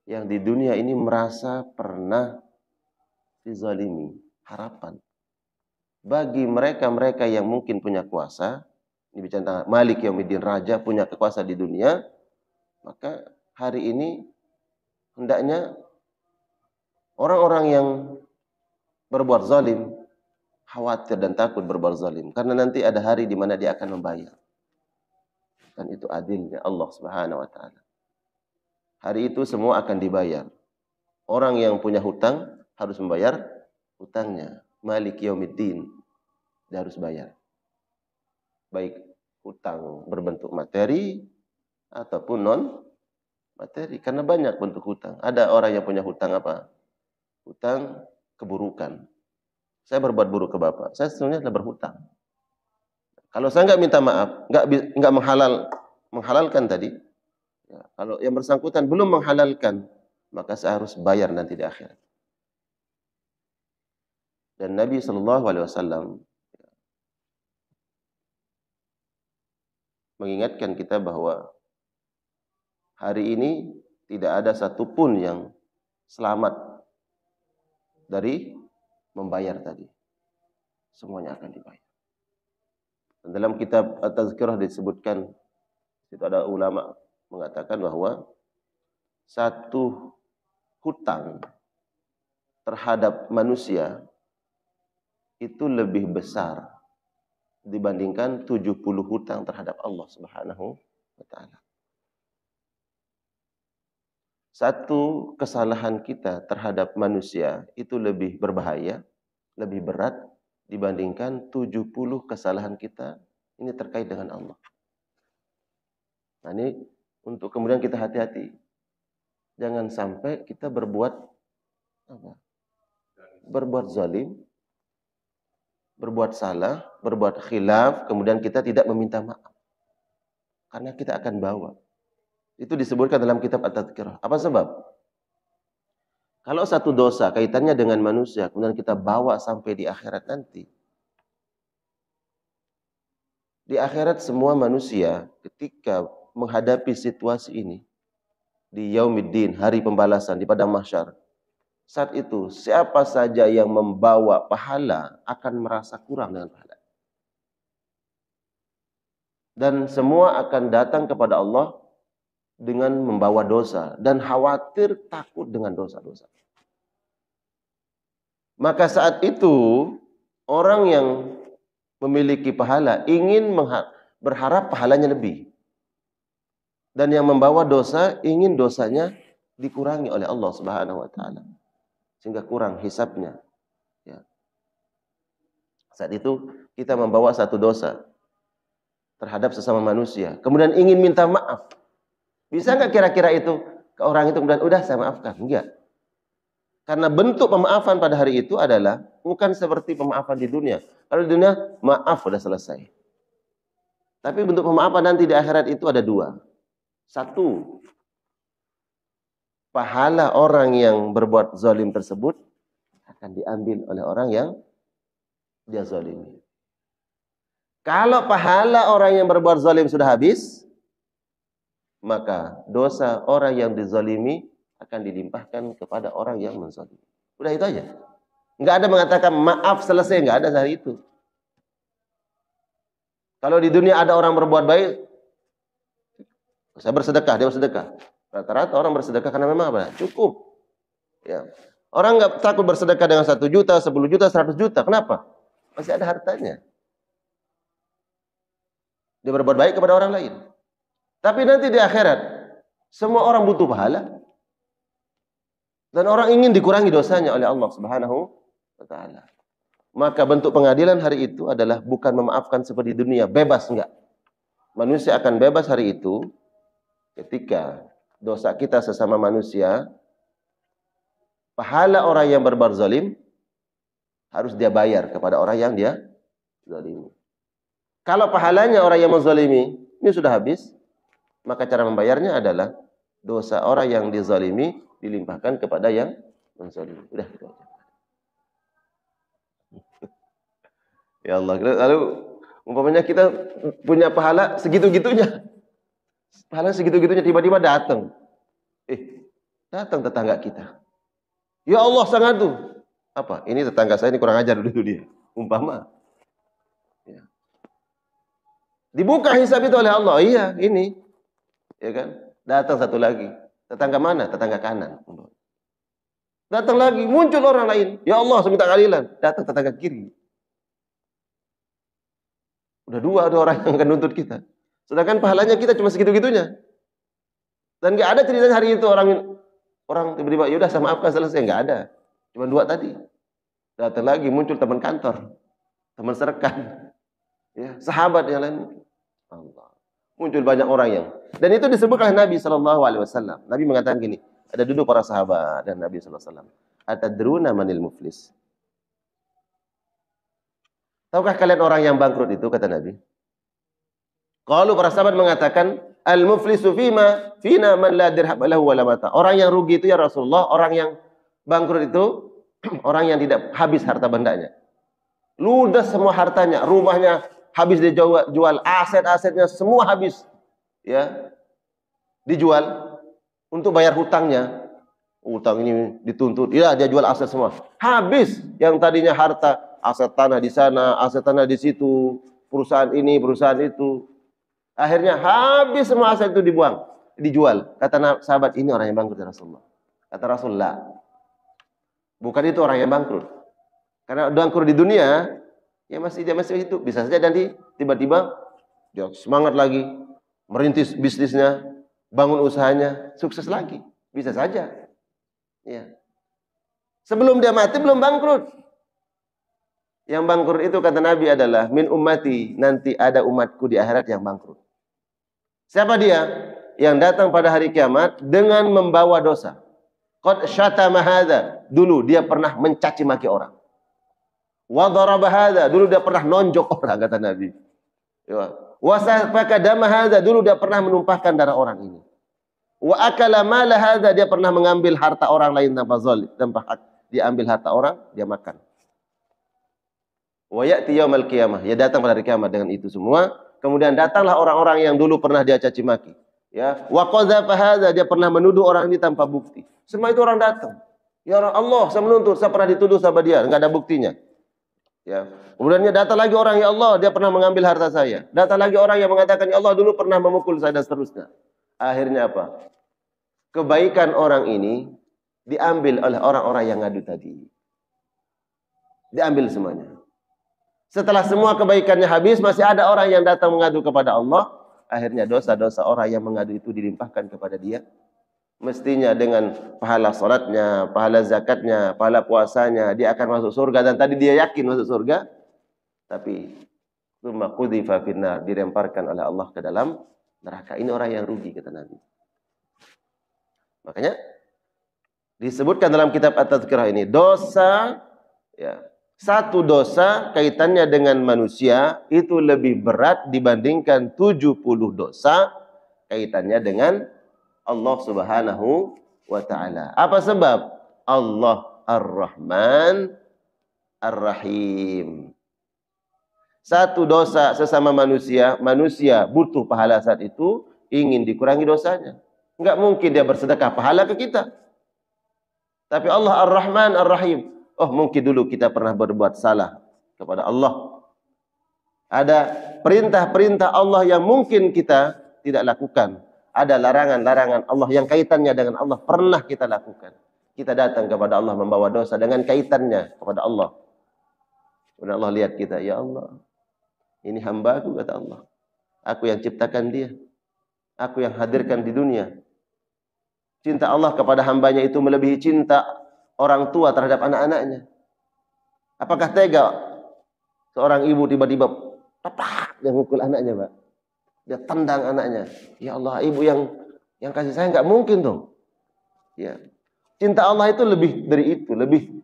yang di dunia ini merasa pernah dizalimi. Harapan. Bagi mereka-mereka yang mungkin punya kuasa, ini bicara Malik Yaumiddin, raja punya kekuasaan di dunia, maka hari ini hendaknya orang-orang yang berbuat zalim khawatir dan takut berbuat zalim, karena nanti ada hari di mana dia akan membayar. Dan itu adilnya Allah Subhanahu wa taala. Hari itu semua akan dibayar. Orang yang punya hutang harus membayar hutangnya. Malik Yaumiddin, dia harus bayar. Baik hutang berbentuk materi ataupun non materi, karena banyak bentuk hutang. Ada orang yang punya hutang apa? Hutang keburukan. Saya berbuat buruk ke bapak, saya sebenarnya adalah berhutang. Kalau saya nggak minta maaf, nggak menghalalkan tadi, ya, kalau yang bersangkutan belum menghalalkan, maka saya harus bayar nanti di akhirat. Dan Nabi Shallallahu Alaihi Wasallam mengingatkan kita bahwa hari ini tidak ada satupun yang selamat dari membayar tadi. Semuanya akan dibayar. Dan dalam kitab At-Tazkirah disebutkan, itu ada ulama mengatakan bahwa satu hutang terhadap manusia itu lebih besar dibandingkan 70 hutang terhadap Allah Subhanahu wa taala. Satu kesalahan kita terhadap manusia itu lebih berbahaya, lebih berat dibandingkan 70 kesalahan kita ini terkait dengan Allah. Nah, ini untuk kemudian kita hati-hati. Jangan sampai kita berbuat apa? Berbuat zalim, berbuat salah, berbuat khilaf, kemudian kita tidak meminta maaf. Karena kita akan bawa. Itu disebutkan dalam kitab At-Tazkirah. Apa sebab? Kalau satu dosa kaitannya dengan manusia, kemudian kita bawa sampai di akhirat nanti. Di akhirat semua manusia ketika menghadapi situasi ini, di Yaumiddin, hari pembalasan, di padang mahsyar, saat itu siapa saja yang membawa pahala akan merasa kurang dengan pahala. Dan semua akan datang kepada Allah dengan membawa dosa dan khawatir takut dengan dosa-dosa. Maka saat itu orang yang memiliki pahala ingin berharap pahalanya lebih. Dan yang membawa dosa ingin dosanya dikurangi oleh Allah Subhanahu wa taala. Sehingga kurang hisabnya. Ya. Saat itu kita membawa satu dosa terhadap sesama manusia. Kemudian ingin minta maaf. Bisa nggak kira-kira itu ke orang itu kemudian udah saya maafkan? Enggak. Karena bentuk pemaafan pada hari itu adalah bukan seperti pemaafan di dunia. Kalau di dunia, maaf sudah selesai. Tapi bentuk pemaafan nanti di akhirat itu ada dua. Satu, pahala orang yang berbuat zalim tersebut akan diambil oleh orang yang dia zalimi. Kalau pahala orang yang berbuat zalim sudah habis, maka dosa orang yang dizalimi akan dilimpahkan kepada orang yang menzalimi. Udah itu aja. Enggak ada mengatakan maaf selesai, enggak ada hari itu. Kalau di dunia ada orang berbuat baik, saya bersedekah, dia bersedekah. Rata-rata orang bersedekah karena memang apa? Cukup. Ya. Orang enggak takut bersedekah dengan 1 juta, 10 juta, 100 juta. Kenapa? Masih ada hartanya. Dia berbuat baik kepada orang lain. Tapi nanti di akhirat, semua orang butuh pahala. Dan orang ingin dikurangi dosanya oleh Allah Subhanahu wa taala. Maka bentuk pengadilan hari itu adalah bukan memaafkan seperti dunia, bebas enggak. Manusia akan bebas hari itu ketika dosa kita sesama manusia, pahala orang yang berbuat zalim harus dia bayar kepada orang yang dia zalimi. Kalau pahalanya orang yang menzalimi ini sudah habis, maka cara membayarnya adalah dosa orang yang dizalimi dilimpahkan kepada yang menzalimi. Udah gitu aja. Ya Allah, lalu umpamanya kita punya pahala segitu-gitunya. Pahala segitu-gitunya tiba-tiba datang. Datang tetangga kita. Ya Allah sangat tuh. Apa? Ini tetangga saya ini kurang ajar dulu dia. Umpama. Ya. Dibuka hisab itu oleh Allah. Iya, ini. Ya kan? Datang satu lagi. Tetangga mana? Tetangga kanan. Datang lagi, muncul orang lain. Ya Allah, saya minta keadilan. Datang tetangga kiri. Udah dua ada orang yang akan nuntut kita. Sedangkan pahalanya kita cuma segitu-gitunya. Dan nggak ada ceritanya hari itu orang tiba-tiba, yaudah saya maafkan selesai. Nggak ada. Cuma dua tadi. Datang lagi, muncul teman kantor. Teman serekan. Ya, sahabat yang lain. Allah. Muncul banyak orang yang. Dan itu disebut oleh Nabi SAW. Nabi mengatakan gini. Ada duduk para sahabat dan Nabi SAW. Atadruna manil muflis. Tahukah kalian orang yang bangkrut itu, kata Nabi? Kalau para sahabat mengatakan, al-muflisu fina man la dirham lahu wa la mata. Orang yang rugi itu ya Rasulullah, orang yang bangkrut itu orang yang tidak habis harta bendanya. Ludas semua hartanya, rumahnya habis dijual, aset-asetnya semua habis. Ya. Dijual untuk bayar hutangnya. Hutang ini dituntut, ya dia jual aset semua. Habis yang tadinya harta, aset tanah di sana, aset tanah di situ, perusahaan ini, perusahaan itu. Akhirnya habis semua aset itu dijual. Kata sahabat, ini orang yang bangkrut ya Rasulullah. Kata Rasulullah, bukan itu orang yang bangkrut. Karena bangkrut di dunia, ya dia masih hidup. Bisa saja nanti tiba-tiba dia semangat lagi, merintis bisnisnya, bangun usahanya, sukses lagi. Bisa saja. Ya. Sebelum dia mati belum bangkrut. Yang bangkrut itu kata Nabi adalah min ummati, nanti ada umatku di akhirat yang bangkrut. Siapa dia? Yang datang pada hari kiamat dengan membawa dosa. Qad syatama hadza, dulu dia pernah mencaci maki orang. Wa daraba hadza, dulu dia pernah nonjok orang, kata Nabi. Ya. Wa safaka dama hadza, dulu dia pernah menumpahkan darah orang ini. Wa akala mala hadza, dia pernah mengambil harta orang lain tanpa zalim, tanpa hak. Dia ambil harta orang, dia makan. Wa ya'ti yaumil qiyamah, ya datang pada hari kiamat dengan itu semua. Kemudian datanglah orang-orang yang dulu pernah dia caci maki. Ya, wa qadzafa hadza, dia pernah menuduh orang ini tanpa bukti. Semua itu orang datang. Ya Allah, saya menuntut, saya pernah dituduh sama dia, enggak ada buktinya. Ya. Kemudian datang lagi orang, ya Allah, dia pernah mengambil harta saya. Datang lagi orang yang mengatakan, ya Allah, dulu pernah memukul saya dan seterusnya. Akhirnya apa? Kebaikan orang ini diambil oleh orang-orang yang ngadu tadi. Diambil semuanya. Setelah semua kebaikannya habis, masih ada orang yang datang mengadu kepada Allah. Akhirnya dosa-dosa orang yang mengadu itu dilimpahkan kepada dia. Mestinya dengan pahala salatnya, pahala zakatnya, pahala puasanya, dia akan masuk surga. Dan tadi dia yakin masuk surga. Tapi tsumma qudzifa finnar, dilemparkan oleh Allah ke dalam neraka. Ini orang yang rugi, kata Nabi. Makanya disebutkan dalam kitab At-Tadhkirah ini, dosa, ya, satu dosa kaitannya dengan manusia itu lebih berat dibandingkan 70 dosa kaitannya dengan Allah Subhanahu wa ta'ala. Apa sebab? Allah Ar-Rahman Ar-Rahim. Satu dosa sesama manusia, manusia butuh pahala saat itu, ingin dikurangi dosanya. Enggak mungkin dia bersedekah pahala ke kita. Tapi Allah Ar-Rahman Ar-Rahim. Oh, mungkin dulu kita pernah berbuat salah kepada Allah. Ada perintah-perintah Allah yang mungkin kita tidak lakukan. Ada larangan-larangan Allah yang kaitannya dengan Allah pernah kita lakukan. Kita datang kepada Allah membawa dosa dengan kaitannya kepada Allah. Kemudian Allah lihat kita, ya Allah, ini hamba-Ku, kata Allah. Aku yang ciptakan dia. Aku yang hadirkan di dunia. Cinta Allah kepada hambanya itu melebihi cinta orang tua terhadap anak-anaknya. Apakah tega seorang ibu tiba-tiba tepak dia mukul anaknya, Pak? Dia tendang anaknya. Ya Allah, ibu yang kasih sayang enggak mungkin dong. Ya. Cinta Allah itu lebih dari itu, lebih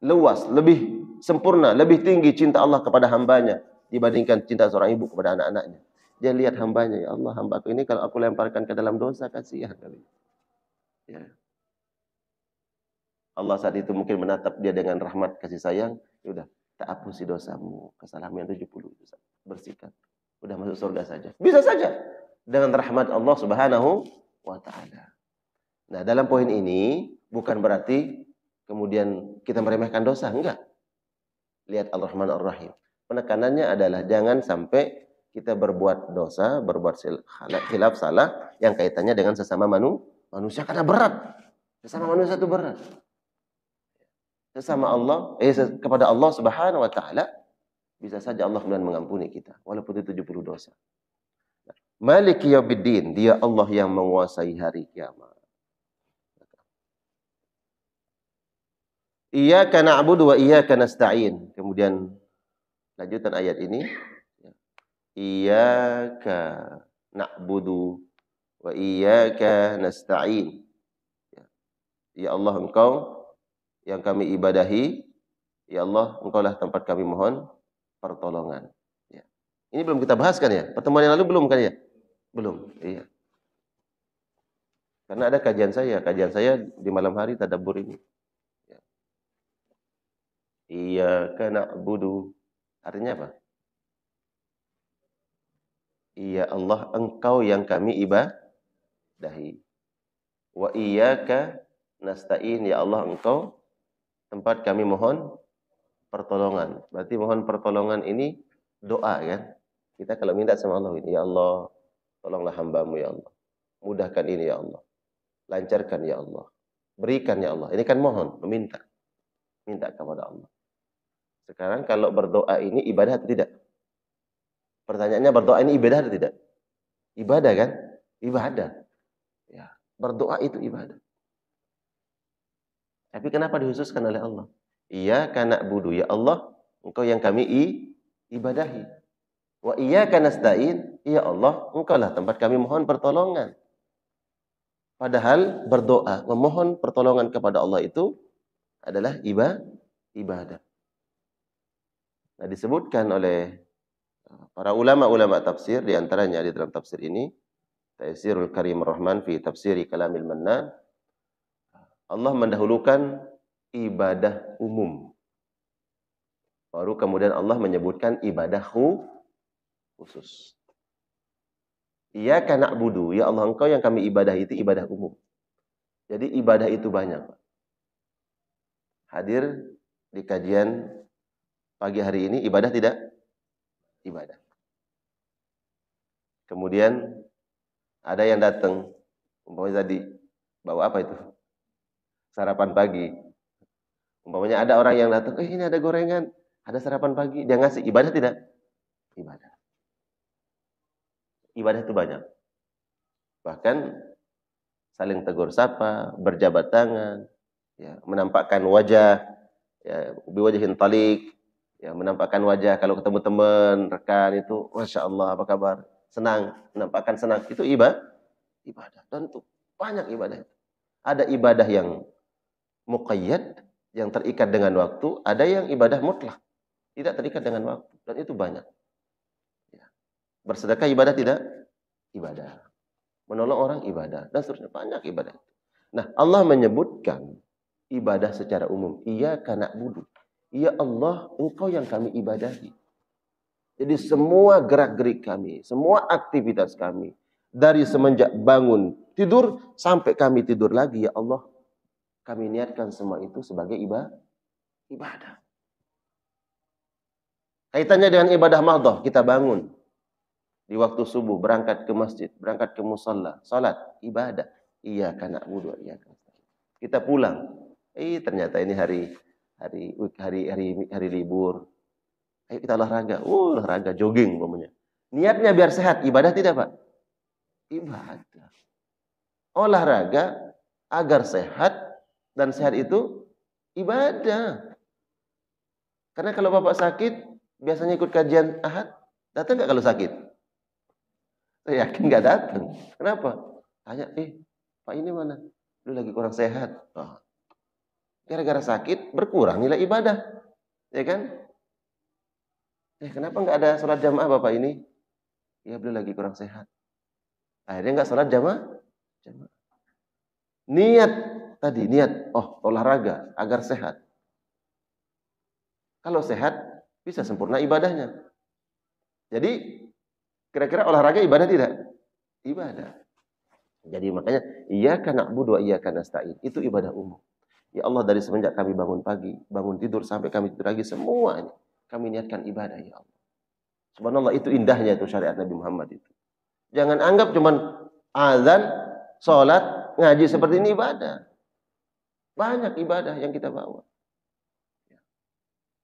luas, lebih sempurna, lebih tinggi cinta Allah kepada hambanya dibandingkan cinta seorang ibu kepada anak-anaknya. Dia lihat hambanya, ya Allah, hambaku ini kalau aku lemparkan ke dalam dosa, kasihan kali. Ya. Allah saat itu mungkin menatap dia dengan rahmat kasih sayang. Ya udah, tak hapusi dosamu, kesalahan yang 70 dosa. Bersihkan. Udah masuk surga saja. Bisa saja dengan rahmat Allah Subhanahu wa ta'ala. Nah, dalam poin ini bukan berarti kemudian kita meremehkan dosa, enggak. Lihat Ar-Rahman Ar-Rahim. Penekanannya adalah jangan sampai kita berbuat dosa, berbuat khilaf salah yang kaitannya dengan sesama manusia, karena berat. Sesama manusia itu berat. Sesama Allah, kepada Allah Subhanahu wa ta'ala, bisa saja Allah kemudian mengampuni kita walaupun itu 70 dosa. Maliki yaumiddin, dia Allah yang menguasai hari kiamat. Iyyaka na'budu wa iyyaka nasta'in. Kemudian lanjutan ayat ini, iyyaka na'budu wa iyyaka nasta'in. Ya Allah, Engkau yang kami ibadahi. Ya Allah, Engkaulah tempat kami mohon pertolongan. Ya. Ini belum kita bahas kan ya? Pertemuan yang lalu belum kan ya? Belum. Iya. Karena ada kajian saya di malam hari tadabbur ini. Ya. Iyyaka na'budu. Artinya apa? Iya Allah, Engkau yang kami ibadahi. Wa iyyaka nasta'in, ya Allah, Engkau tempat kami mohon pertolongan. Berarti mohon pertolongan ini doa kan? Kita kalau minta sama Allah ini, ya Allah, tolonglah hamba-Mu ya Allah. Mudahkan ini ya Allah. Lancarkan ya Allah. Berikan ya Allah. Ini kan mohon, meminta. Minta kepada Allah. Sekarang kalau berdoa ini ibadah atau tidak? Pertanyaannya, berdoa ini ibadah atau tidak? Ibadah kan? Ibadah. Ya, berdoa itu ibadah. Tapi kenapa dikhususkan oleh Allah? Iyyaka na'budu, ya Allah, Engkau yang kami ibadahi. Wa iyyaka nasta'in, ya Allah, Engkaulah tempat kami mohon pertolongan. Padahal berdoa, memohon pertolongan kepada Allah itu adalah ibadah. Nah, disebutkan oleh para ulama-ulama tafsir, di antaranya di dalam tafsir ini, Taisirul Karim Rahman fi Tafsiri Kalamil Mannan, Allah mendahulukan ibadah umum. Baru kemudian Allah menyebutkan ibadah khusus. Iyyaka na'budu, ya Allah, Engkau yang kami ibadahi itu ibadah umum. Jadi ibadah itu banyak. Hadir di kajian pagi hari ini, ibadah tidak? Ibadah. Kemudian ada yang datang, umpamanya tadi bawa apa itu? Sarapan pagi. Umpamanya ada orang yang datang, ini ada gorengan, ada sarapan pagi, dia ngasih, ibadah tidak? Ibadah. Ibadah itu banyak. Bahkan saling tegur sapa, berjabat tangan, ya, menampakkan wajah, ya, biwajihin talik, ya, menampakkan wajah kalau ketemu teman, rekan itu, Masya Allah, apa kabar? Senang, menampakkan senang. Itu ibadah. Dan itu banyak ibadah. Ada ibadah yang muqayyad, yang terikat dengan waktu, ada yang ibadah mutlak, tidak terikat dengan waktu, dan itu banyak. Ya. Bersedekah ibadah tidak? Ibadah. Menolong orang ibadah, dan seterusnya banyak ibadah. Nah, Allah menyebutkan ibadah secara umum. Iyyaka na'budu. Ya Allah, Engkau yang kami ibadahi. Jadi semua gerak-gerik kami, semua aktivitas kami, dari semenjak bangun tidur sampai kami tidur lagi, ya Allah, kami niatkan semua itu sebagai ibadah. Kaitannya dengan ibadah mahdhah, kita bangun di waktu subuh, berangkat ke masjid, berangkat ke musalla, salat, ibadah. Iyyaka na'budu wa iyyaka nasta'in. Kita pulang, ternyata ini hari libur. Ayo kita olahraga. Olahraga jogging umpamanya. Niatnya biar sehat, ibadah tidak, Pak? Ibadah. Olahraga agar sehat, dan sehat itu ibadah. Karena kalau Bapak sakit, biasanya ikut kajian Ahad, datang nggak kalau sakit? Saya yakin nggak datang. Kenapa? Tanya, Pak ini mana? Lu lagi kurang sehat. Oh. Gara-gara sakit berkurang nilai ibadah, ya kan? Kenapa nggak ada sholat jamaah Bapak ini? Ya beliau lagi kurang sehat. Akhirnya nggak sholat jamaah. Niat tadi, olahraga agar sehat. Kalau sehat, bisa sempurna ibadahnya. Jadi, kira-kira olahraga ibadah tidak? Ibadah. Jadi makanya, iyyaka na'budu wa iyyaka nasta'in. Itu ibadah umum. Ya Allah, dari semenjak kami bangun pagi, bangun tidur sampai kami tidur lagi, semua ini kami niatkan ibadah, ya Allah. Subhanallah, itu indahnya itu syariat Nabi Muhammad itu. Jangan anggap cuman azan, sholat, ngaji seperti ini ibadah. Banyak ibadah yang kita bawa.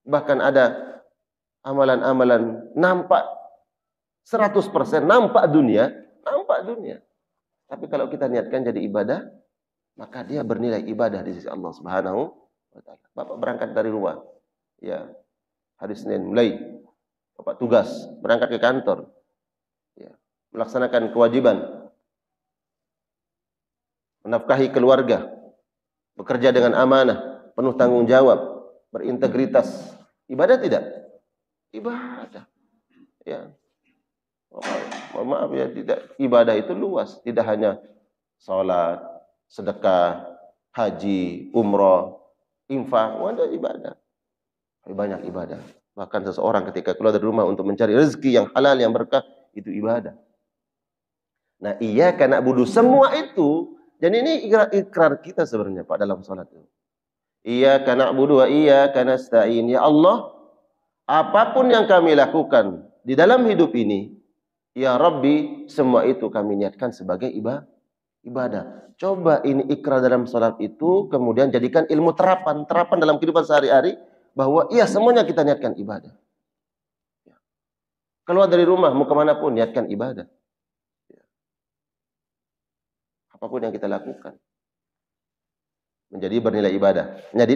Bahkan ada amalan-amalan nampak 100% nampak dunia. Tapi kalau kita niatkan jadi ibadah, maka dia bernilai ibadah di sisi Allah Subhanahu wa taala. Bapak berangkat dari rumah, ya, hari Senin mulai Bapak tugas berangkat ke kantor, ya, melaksanakan kewajiban, menafkahi keluarga, bekerja dengan amanah, penuh tanggung jawab, berintegritas. Ibadah tidak? Ibadah. Ya. Maaf ya, tidak. Ibadah itu luas, tidak hanya salat, sedekah, haji, umrah, infak, ada ibadah. Banyak ibadah. Bahkan seseorang ketika keluar dari rumah untuk mencari rezeki yang halal, yang berkah, itu ibadah. Nah, iyyaka na'budu, semua itu, dan ini ikrar kita sebenarnya Pak dalam salat itu. Iyyaka na'budu wa iyyaka nasta'in. Ya Allah, apapun yang kami lakukan di dalam hidup ini, ya Rabbi, semua itu kami niatkan sebagai ibadah. Coba ini ikrar dalam salat itu, kemudian jadikan ilmu terapan dalam kehidupan sehari-hari, bahwa iya semuanya kita niatkan ibadah. Keluar dari rumah, mau kemanapun, niatkan ibadah. Apapun yang kita lakukan menjadi bernilai ibadah. Menjadi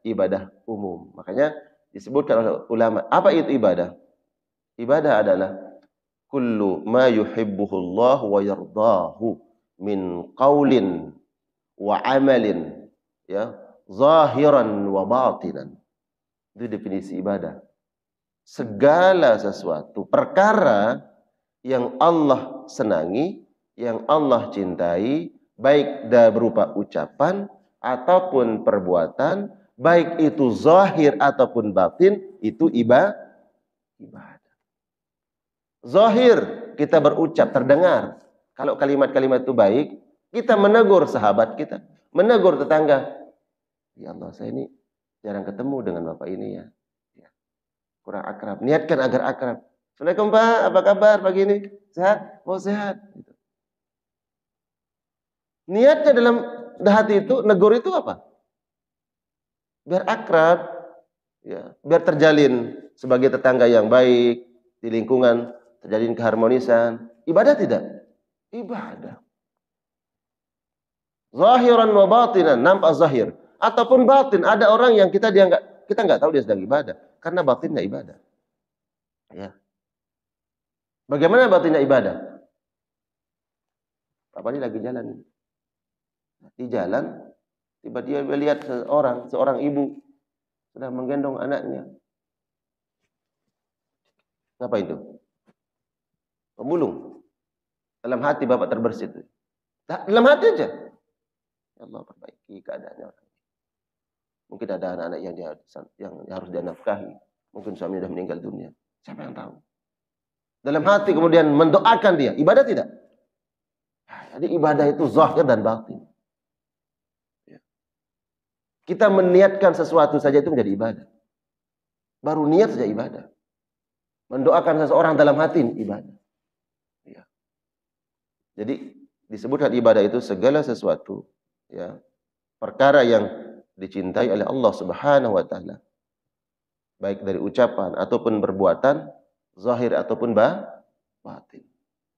ibadah umum. Makanya disebutkan oleh ulama, apa itu ibadah? Ibadah adalah kullu ma yuhibbuhu Allah wa yardahu min qaulin wa amalin, ya, zahiran wa batinan. Itu definisi ibadah. Segala sesuatu, perkara yang Allah senangi, yang Allah cintai, baik berupa ucapan ataupun perbuatan, baik itu zahir ataupun batin, itu ibadah. Zahir, kita berucap terdengar. Kalau kalimat-kalimat itu baik, kita menegur sahabat kita, menegur tetangga. Ya Allah, saya ini jarang ketemu dengan Bapak ini ya. Kurang akrab. Niatkan agar akrab. Assalamualaikum Pak, apa kabar pagi ini? Sehat? Oh sehat. Niatnya dalam hati itu, negur itu apa? biar akrab, ya, biar terjalin sebagai tetangga yang baik di lingkungan, terjalin keharmonisan. Ibadah tidak? Ibadah. Zahiran wa batinan, nampak zahir ataupun batin. Ada orang yang kita nggak tahu dia sedang ibadah karena batinnya ibadah. Ya. Bagaimana batinnya ibadah? Apa ini lagi jalan? Di jalan, tiba-tiba lihat seorang ibu sedang menggendong anaknya. Apa itu? Pemulung. Dalam hati bapak terbersit. Dalam hati aja. Ya Allah, perbaiki keadaannya. Mungkin ada anak-anak yang harus dia nafkahi. Mungkin suaminya sudah meninggal dunia. Siapa yang tahu? Dalam hati kemudian mendoakan dia. Ibadah tidak? Jadi ibadah itu zahir dan batin. Kita meniatkan sesuatu saja itu menjadi ibadah. Baru niat saja ibadah. Mendoakan seseorang dalam hati ibadah. Ya. Jadi disebutkan ibadah itu segala sesuatu, ya, perkara yang dicintai oleh Allah Subhanahu wa taala. Baik dari ucapan ataupun perbuatan, zahir ataupun batin.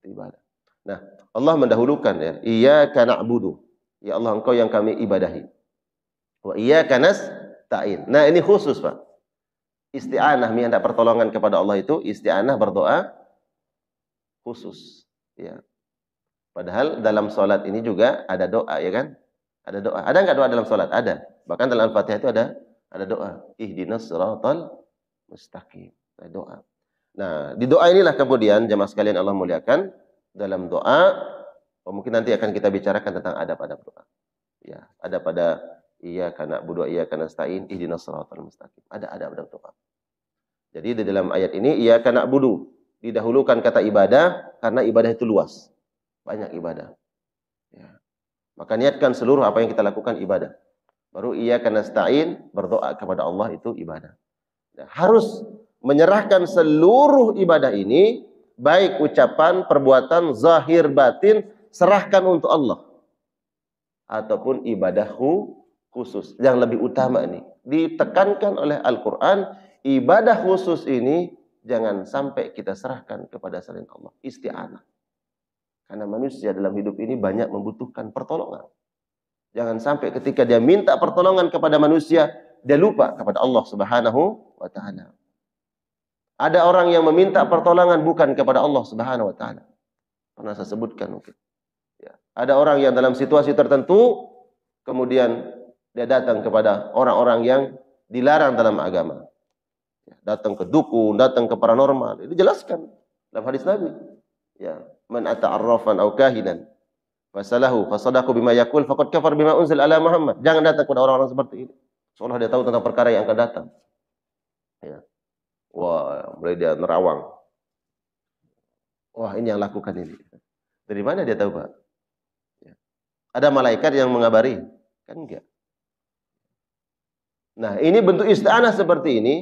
Ibadah. Nah, Allah mendahulukan, ya, iyyaka na'budu. Ya Allah, Engkau yang kami ibadahi. Wa iyyaka nasta'in. Nah, ini khusus, Pak. Isti'anah, minta pertolongan kepada Allah itu, isti'anah berdoa khusus, ya. Padahal dalam salat ini juga ada doa, ya kan? Ada doa. Ada enggak doa dalam salat? Ada. Bahkan dalam Al-Fatihah itu ada doa. Ihdinas siratal mustaqim. Ada doa. Nah, di doa inilah kemudian jemaah sekalian Allah muliakan, dalam doa, mungkin nanti akan kita bicarakan tentang adab-adab doa. Ya, ada pada iyyaka na'budu wa iyyaka nasta'in ihdinas siratal mustaqim. Ada adab-adab doa. Jadi di dalam ayat ini iyyaka na'budu, didahulukan kata ibadah karena ibadah itu luas. Banyak ibadah. Ya. Maka niatkan seluruh apa yang kita lakukan ibadah. Baru iyyaka nasta'in, berdoa kepada Allah itu ibadah. Nah, harus menyerahkan seluruh ibadah ini, baik ucapan, perbuatan, zahir, batin, serahkan untuk Allah. Ataupun ibadah khusus. Yang lebih utama ini, ditekankan oleh Al-Quran, ibadah khusus ini jangan sampai kita serahkan kepada selain Allah. Isti'anah. Karena manusia dalam hidup ini banyak membutuhkan pertolongan. Jangan sampai ketika dia minta pertolongan kepada manusia, dia lupa kepada Allah Subhanahu wa taala. Ada orang yang meminta pertolongan bukan kepada Allah Subhanahu wa taala. Pernah saya sebutkan mungkin. Ya. Ada orang yang dalam situasi tertentu kemudian dia datang kepada orang-orang yang dilarang dalam agama. Ya. Datang ke dukun, datang ke paranormal. Itu jelaskan dalam hadis Nabi. Ya, man ata'arrafan aw kahinan fasalahu fasadaqu bima yaqul faqad kafar bima unzil ala Muhammad. Jangan datang kepada orang-orang seperti ini. Seolah dia tahu tentang perkara yang akan datang. Ya. Wah, mulai dia nerawang. Wah, ini yang lakukan ini. Dari mana dia tahu, Pak? Ya. Ada malaikat yang mengabari? Kan enggak. Nah, ini bentuk isti'anah seperti ini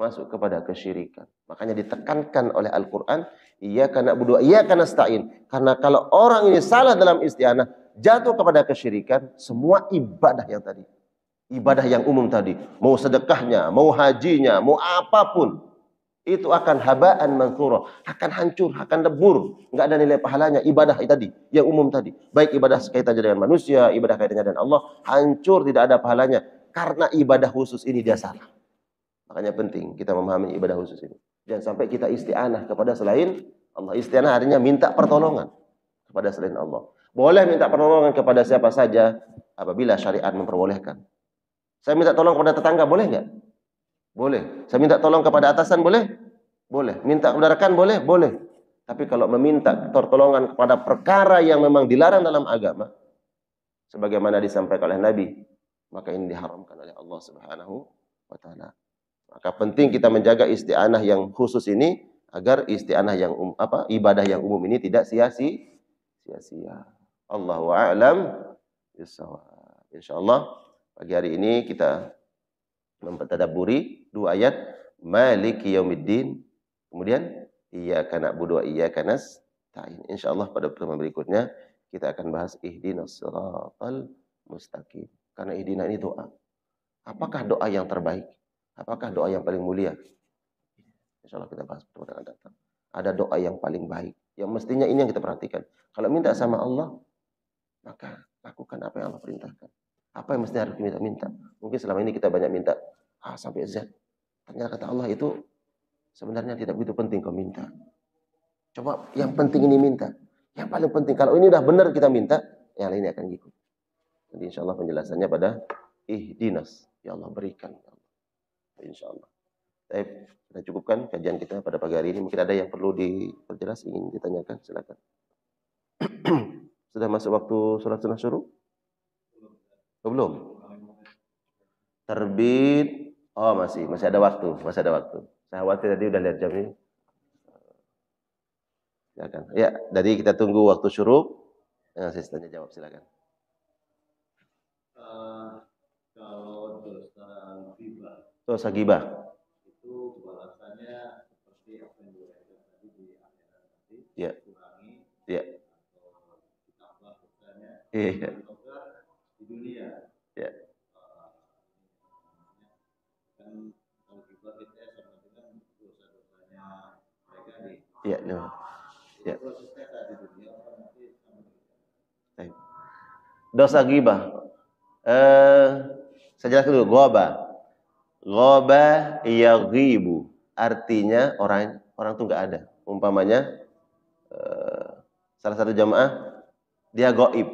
masuk kepada kesyirikan. Makanya ditekankan oleh Al-Quran, iyyaka na'budu wa iyyaka nasta'in. Karena kalau orang ini salah dalam isti'anah, jatuh kepada kesyirikan, semua ibadah yang tadi. Ibadah yang umum tadi, mau sedekahnya, mau hajinya, mau apapun, itu akan haba'an manthura, akan hancur, akan lebur, nggak ada nilai pahalanya. Ibadah tadi, yang umum tadi, baik ibadah kaitannya dengan manusia, ibadah kaitannya dengan Allah, hancur, tidak ada pahalanya, karena ibadah khusus ini dia salah. Makanya penting kita memahami ibadah khusus ini. Jangan sampai kita isti'anah kepada selain Allah. Isti'anah artinya minta pertolongan kepada selain Allah. Boleh minta pertolongan kepada siapa saja apabila syariat memperbolehkan. Saya minta tolong kepada tetangga, boleh nggak? Boleh. Saya minta tolong kepada atasan, boleh? Boleh. Minta kepada rekan, boleh? Boleh. Tapi kalau meminta pertolongan kepada perkara yang memang dilarang dalam agama, sebagaimana disampaikan oleh Nabi, maka ini diharamkan oleh Allah Subhanahu wa taala. Maka penting kita menjaga isti'anah yang khusus ini, agar isti'anah yang ibadah yang umum ini tidak sia-sia. Allahu a'lam bishawab. Insyaallah pagi hari ini kita mentadabburi dua ayat Maliki Yaumiddin, kemudian iyyaka na'budu wa iyyaka nasta'in. Insyaallah pada pertemuan berikutnya kita akan bahas ihdinas siratal mustaqim. Karena ihdina ini doa. Apakah doa yang terbaik? Apakah doa yang paling mulia? Insya Allah kita bahas pertemuan yang datang. Ada doa yang paling baik. Yang mestinya ini yang kita perhatikan. Kalau minta sama Allah, maka lakukan apa yang Allah perintahkan. Apa yang mesti harus kita minta? Mungkin selama ini kita banyak minta A sampai Z. Ternyata kata Allah itu sebenarnya tidak begitu penting kau minta. Coba yang penting ini minta. Yang paling penting. Kalau ini udah benar kita minta, yang lainnya akan ikut. Jadi insya Allah penjelasannya pada ihdinas. Ya Allah berikan. Ya Allah. Insya Allah. Baik, kita cukupkan kajian kita pada pagi hari ini. Mungkin ada yang perlu diperjelas, ingin ditanyakan, silakan. Sudah masuk waktu sholat sunnah syuruk? Belum? Terbit. Oh masih ada waktu, Saya khawatir tadi udah lihat jam ini. Silakan. Ya, jadi kita tunggu waktu syuruk. Yang asistennya jawab, silakan. Kalau dosa gibah. Itu balasannya seperti apa yang dikatakan tadi di akhirat nanti. Ya. Kurangi. Ya. Atau ditambah dosanya. Iya. Di dunia. Ya. Kan kalau kita sama dengan dosa-dosanya mereka nih. Iya, no. Ya. Prosesnya saat di dunia nanti sama dengan. Dosa gibah. Saya jelaskan dulu. Ghaba yaghibu. Artinya orang itu enggak ada. Umpamanya salah satu jamaah dia gaib.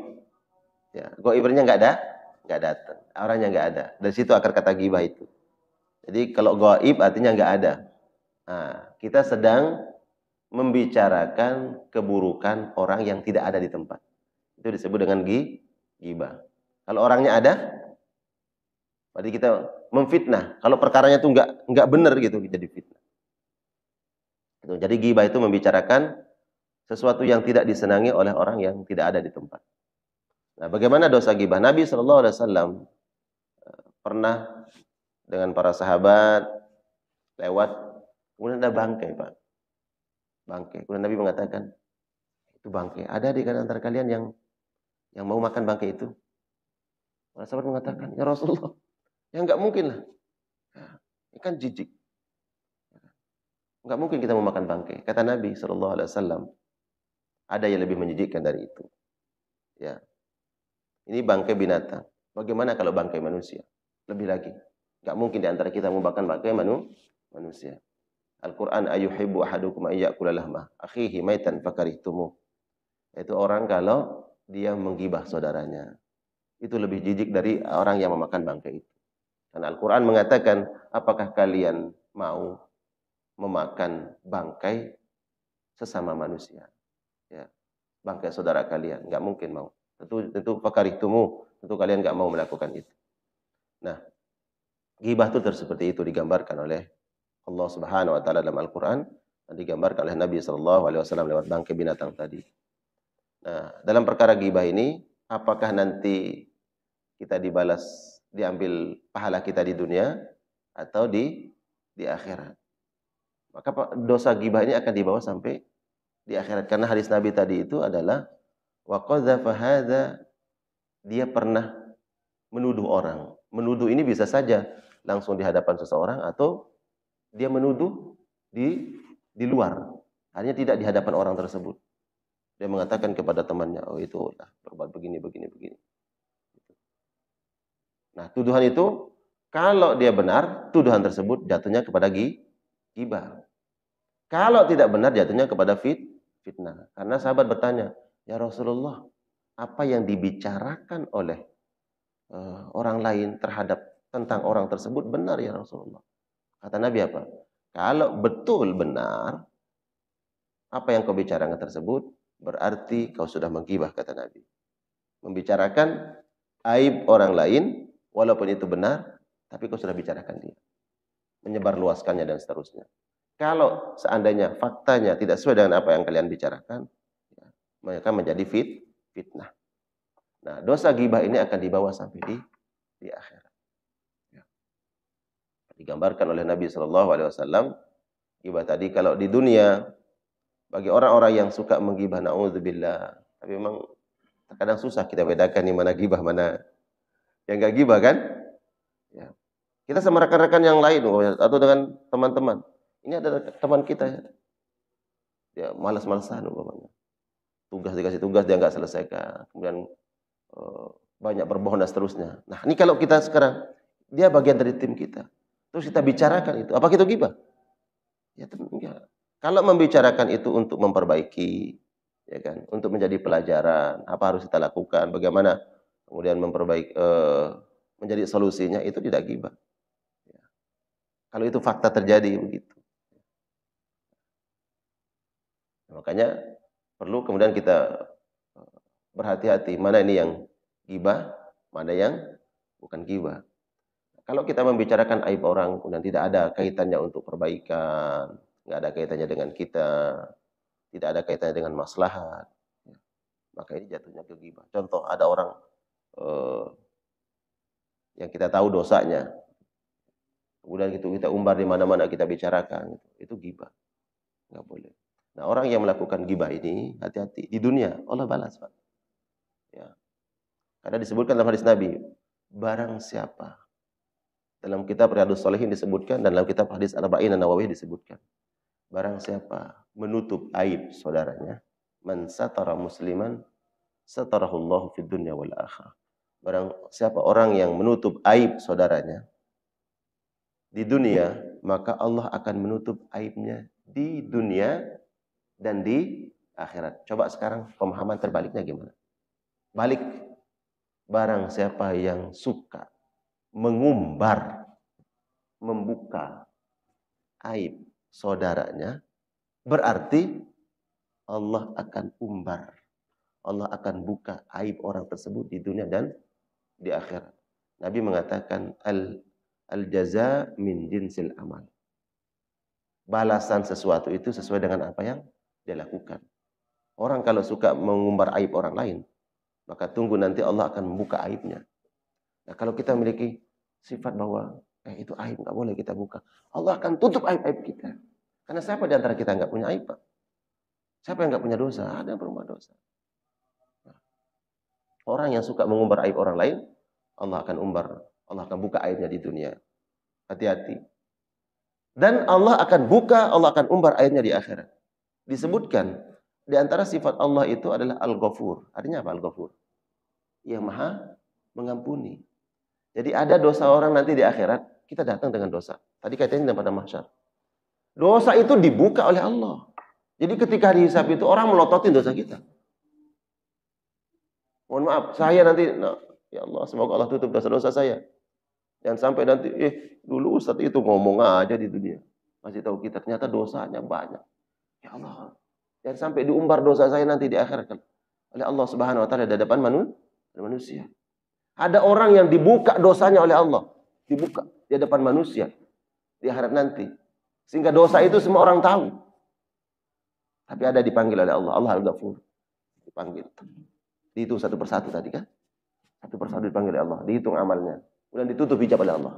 Ya, gaibnya enggak datang. Orangnya enggak ada. Dari situ akar kata gibah itu. Jadi kalau gaib artinya enggak ada. Nah, kita sedang membicarakan keburukan orang yang tidak ada di tempat. Itu disebut dengan gibah. Kalau orangnya ada, berarti kita memfitnah. Kalau perkaranya itu enggak benar gitu, jadi fitnah. Jadi gibah itu membicarakan sesuatu yang tidak disenangi oleh orang yang tidak ada di tempat. Nah, bagaimana dosa gibah? Nabi SAW pernah dengan para sahabat lewat, kemudian ada bangkai, Pak. Bangkai. Kemudian Nabi mengatakan, itu bangkai. Ada di antara kalian yang mau makan bangkai itu? Para sahabat mengatakan, ya Rasulullah, ya enggak mungkin lah. Ini kan jijik. Enggak mungkin kita mau makan bangkai. Kata Nabi SAW, ada yang lebih menjijikkan dari itu. Ya. Ini bangkai binatang. Bagaimana kalau bangkai manusia? Lebih lagi. Enggak mungkin di antara kita mau makan bangkai manusia. Al-Quran ayuhibbu ahadukum ayyakula lahma akhihi maitan fakarihtumu. Itu orang kalau dia menggibah saudaranya. Itu lebih jijik dari orang yang memakan bangkai itu. Dan Al-Quran mengatakan, apakah kalian mau memakan bangkai sesama manusia? Ya, bangkai saudara kalian. Enggak mungkin mau. Tentu fakarihtumu. Tentu kalian enggak mau melakukan itu. Nah, gibah itu seperti itu digambarkan oleh Allah Subhanahu wa taala dalam Al-Qur'an dan digambarkan oleh Nabi sallallahu alaihi wasallam lewat bangkai binatang tadi. Nah, dalam perkara gibah ini apakah nanti kita diambil pahala kita di dunia atau di akhirat? Maka dosa gibah ini akan dibawa sampai di akhirat karena hadis Nabi tadi itu adalah wa qadzafa hadza, dia pernah menuduh orang. Menuduh ini bisa saja langsung di hadapan seseorang atau dia menuduh di luar, artinya tidak di hadapan orang tersebut. Dia mengatakan kepada temannya, oh itu lah berbuat begini. Nah, tuduhan itu kalau dia benar, tuduhan tersebut jatuhnya kepada gibah. Kalau tidak benar, jatuhnya kepada fitnah. Karena sahabat bertanya, ya Rasulullah, apa yang dibicarakan oleh orang lain tentang orang tersebut benar ya Rasulullah? Kata Nabi apa? Kalau betul benar apa yang kau bicarakan tersebut, berarti kau sudah menggibah, kata Nabi. Membicarakan aib orang lain, walaupun itu benar, tapi kau sudah bicarakan dia. Menyebarluaskannya dan seterusnya. Kalau seandainya faktanya tidak sesuai dengan apa yang kalian bicarakan, ya, maka menjadi fitnah. Nah, dosa gibah ini akan dibawa sampai di akhirat. Digambarkan oleh Nabi SAW, gibah tadi kalau di dunia bagi orang-orang yang suka menggibah, na'udzubillah, tapi memang terkadang susah kita bedakan di mana gibah mana yang enggak gibah kan? Ya. Kita sama rekan-rekan yang lain atau dengan teman-teman. Ini ada teman kita ya. Dia malas-malasan umpamanya. Tugas dikasih tugas dia nggak selesaikan. Kemudian banyak berbohong dan seterusnya. Nah, ini kalau kita sekarang dia bagian dari tim kita. Terus kita bicarakan itu. Apa itu ghibah? Ya enggak. Kalau membicarakan itu untuk memperbaiki, ya kan, untuk menjadi pelajaran, apa harus kita lakukan, bagaimana kemudian memperbaiki menjadi solusinya, itu tidak ghibah. Ya. Kalau itu fakta terjadi begitu. Makanya perlu kemudian kita berhati-hati mana ini yang ghibah, mana yang bukan ghibah. Kalau kita membicarakan aib orang kemudian tidak ada kaitannya untuk perbaikan, nggak ada kaitannya dengan kita, tidak ada kaitannya dengan maslahat, maka ini jatuhnya ke ghibah. Contoh, ada orang yang kita tahu dosanya, kemudian kita umbar di mana-mana, kita bicarakan, itu ghibah, nggak boleh. Nah, orang yang melakukan ghibah ini hati-hati, di dunia Allah balas, Pak. Ya. Karena disebutkan dalam hadis Nabi, barang siapa, dalam kitab Riyadhus Shalihin disebutkan, dan dalam kitab hadis Arba'in An-Nawawi disebutkan, barang siapa menutup aib saudaranya, man satara musliman satarahullahu fid dunya wal akhirah. Barang siapa orang yang menutup aib saudaranya di dunia, maka Allah akan menutup aibnya di dunia dan di akhirat. Coba sekarang pemahaman terbaliknya gimana? Balik. Barang siapa yang suka mengumbar, membuka aib saudaranya, berarti Allah akan umbar. Allah akan buka aib orang tersebut di dunia dan di akhirat. Nabi mengatakan al-jaza min jinsil amal. Balasan sesuatu itu sesuai dengan apa yang dia lakukan. Orang kalau suka mengumbar aib orang lain, maka tunggu nanti Allah akan membuka aibnya. Nah, kalau kita memiliki sifat bahwa itu aib, nggak boleh kita buka, Allah akan tutup aib-aib kita. Karena siapa di antara kita nggak punya aib, Pak? Siapa yang nggak punya dosa? Ada yang berbuat dosa. Nah, orang yang suka mengumbar aib orang lain, Allah akan umbar, Allah akan buka aibnya di dunia. Hati-hati. Dan Allah akan buka, Allah akan umbar aibnya di akhirat. Disebutkan di antara sifat Allah itu adalah Al-Ghafur. Artinya apa Al-Ghafur? Yang Maha mengampuni. Jadi ada dosa orang nanti di akhirat, kita datang dengan dosa. Tadi katanya pada mahsyar. Dosa itu dibuka oleh Allah. Jadi ketika dihisab itu orang melototin dosa kita. Mohon maaf, saya nanti, ya Allah, semoga Allah tutup dosa-dosa saya. Jangan sampai nanti, dulu Ustaz itu ngomong aja di dunia. Masih tahu kita, ternyata dosanya banyak. Ya Allah, jangan sampai diumbar dosa saya nanti di akhirat oleh Allah Subhanahu wa taala di hadapan manusia. Ada orang yang dibuka dosanya oleh Allah, dibuka di hadapan manusia di akhirat nanti. Sehingga dosa itu semua orang tahu. Tapi ada dipanggil oleh Allah, Allah Al-Ghafur. Dipanggil. Dihitung satu persatu tadi kan? Satu persatu dipanggil oleh Allah, dihitung amalnya. Kemudian ditutup hijab oleh Allah.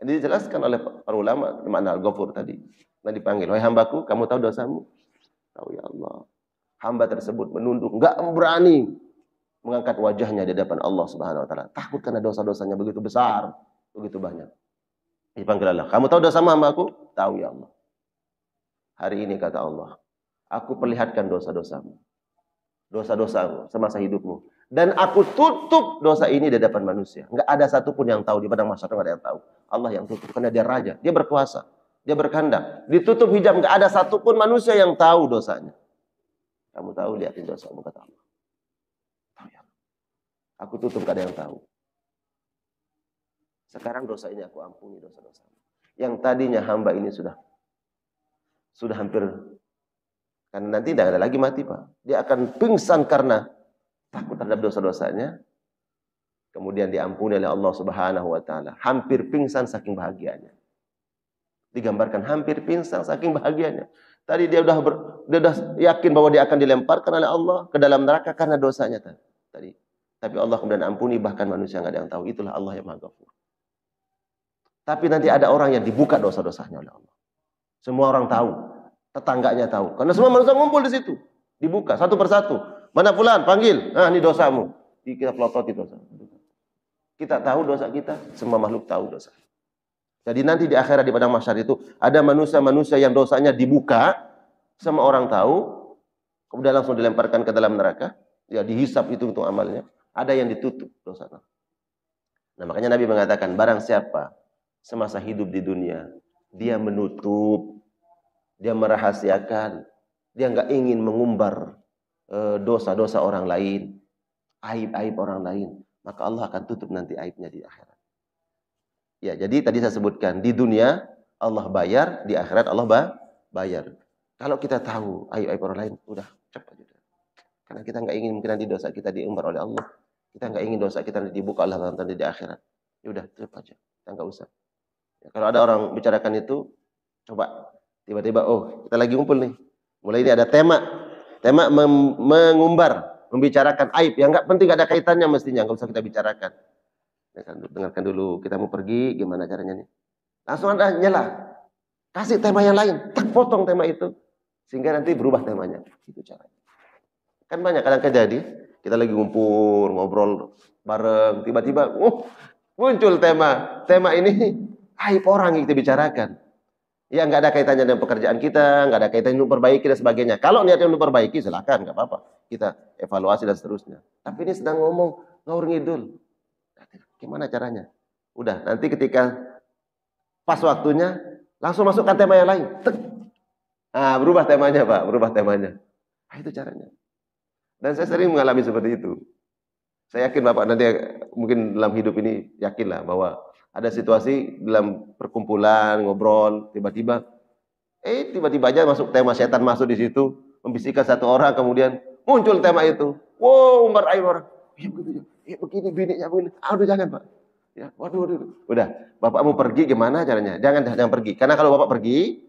Jadi dijelaskan oleh para ulama makna Al-Ghafur tadi. Nah dipanggil, wahai hambaku, kamu tahu dosamu? Tahu ya Allah. Hamba tersebut menunduk, enggak berani mengangkat wajahnya di hadapan Allah Subhanahu wa taala. Takut karena dosa-dosanya begitu besar, begitu banyak. Dipanggil Allah, kamu tahu dosamu hambaku? Tahu ya Allah. Hari ini kata Allah, aku perlihatkan dosa-dosamu. Dosa-dosamu semasa hidupmu. Dan aku tutup dosa ini di hadapan manusia. Enggak ada satupun yang tahu di padang mahsyar, enggak ada yang tahu. Allah yang tutup karena dia raja, dia berkuasa, dia berkehendak. Ditutup hijab, enggak ada satupun manusia yang tahu dosanya. Kamu tahu lihatin dosamu kata Allah. Tahu ya. Aku tutup enggak ada yang tahu. Sekarang dosa ini aku ampuni dosa-dosa. Yang tadinya hamba ini sudah hampir, karena nanti tidak ada lagi mati Pak. Dia akan pingsan karena takut terhadap dosa-dosanya. Kemudian diampuni oleh Allah Subhanahu wa taala. Hampir pingsan saking bahagianya. Digambarkan hampir pingsan saking bahagianya. Tadi dia sudah yakin bahwa dia akan dilemparkan oleh Allah ke dalam neraka karena dosanya tadi. Tapi Allah kemudian ampuni, bahkan manusia nggak ada yang tahu. Itulah Allah yang Maha Ghafur. Tapi nanti ada orang yang dibuka dosa-dosanya oleh Allah. Semua orang tahu, tetangganya tahu. Karena semua manusia ngumpul di situ. Dibuka satu persatu. Mana fulan? Panggil. Nah, ini dosamu. Kita pelototi dosa. Kita tahu dosa kita, semua makhluk tahu dosa. Jadi nanti di akhirat di padang mahsyar itu ada manusia-manusia yang dosanya dibuka, semua orang tahu, kemudian langsung dilemparkan ke dalam neraka, ya dihisap itu untuk amalnya. Ada yang ditutup dosanya. Nah, makanya Nabi mengatakan, barang siapa semasa hidup di dunia, dia menutup, dia merahasiakan, dia nggak ingin mengumbar dosa-dosa orang lain, aib-aib orang lain, maka Allah akan tutup nanti aibnya di akhirat. Ya, jadi tadi saya sebutkan, di dunia Allah bayar, di akhirat Allah bayar. Kalau kita tahu aib-aib orang lain, udah cepat aja. Karena kita nggak ingin mungkin nanti dosa kita diumbar oleh Allah. Kita nggak ingin dosa kita dibuka oleh Allah nanti di akhirat. Ya udah, cepat aja. Kita nggak usah. Ya, kalau ada orang bicarakan itu, coba tiba-tiba, oh kita lagi ngumpul nih. Mulai ini ada tema mengumbar, membicarakan aib yang nggak penting, nggak ada kaitannya mestinya, nggak usah kita bicarakan. Dengarkan dulu, kita mau pergi, gimana caranya nih? Langsung ada nyela, kasih tema yang lain, tak potong tema itu, sehingga nanti berubah temanya. Itu caranya. Kan banyak kadang kejadi, kita lagi ngumpul, ngobrol bareng, tiba-tiba, muncul tema ini aib orang yang kita bicarakan. Ya nggak ada kaitannya dengan pekerjaan kita, nggak ada kaitannya untuk perbaiki dan sebagainya. Kalau niatnya untuk perbaiki, silakan, nggak apa-apa. Kita evaluasi dan seterusnya. Tapi ini sedang ngomong ngawur ngidul. Gimana caranya? Udah, nanti ketika pas waktunya, langsung masukkan tema yang lain. Tek. Nah, berubah temanya, Pak. Berubah temanya. Nah, itu caranya. Dan saya sering mengalami seperti itu. Saya yakin Bapak nanti mungkin dalam hidup ini yakinlah bahwa ada situasi dalam perkumpulan, ngobrol, tiba-tiba aja masuk tema, setan masuk di situ, membisikkan satu orang, kemudian muncul tema itu. Wow, umbar aib orang. Ya begitu. Begini bininya begini. Aduh jangan Pak. Ya, waduh. Udah, Bapak mau pergi gimana caranya? Jangan pergi. Karena kalau Bapak pergi,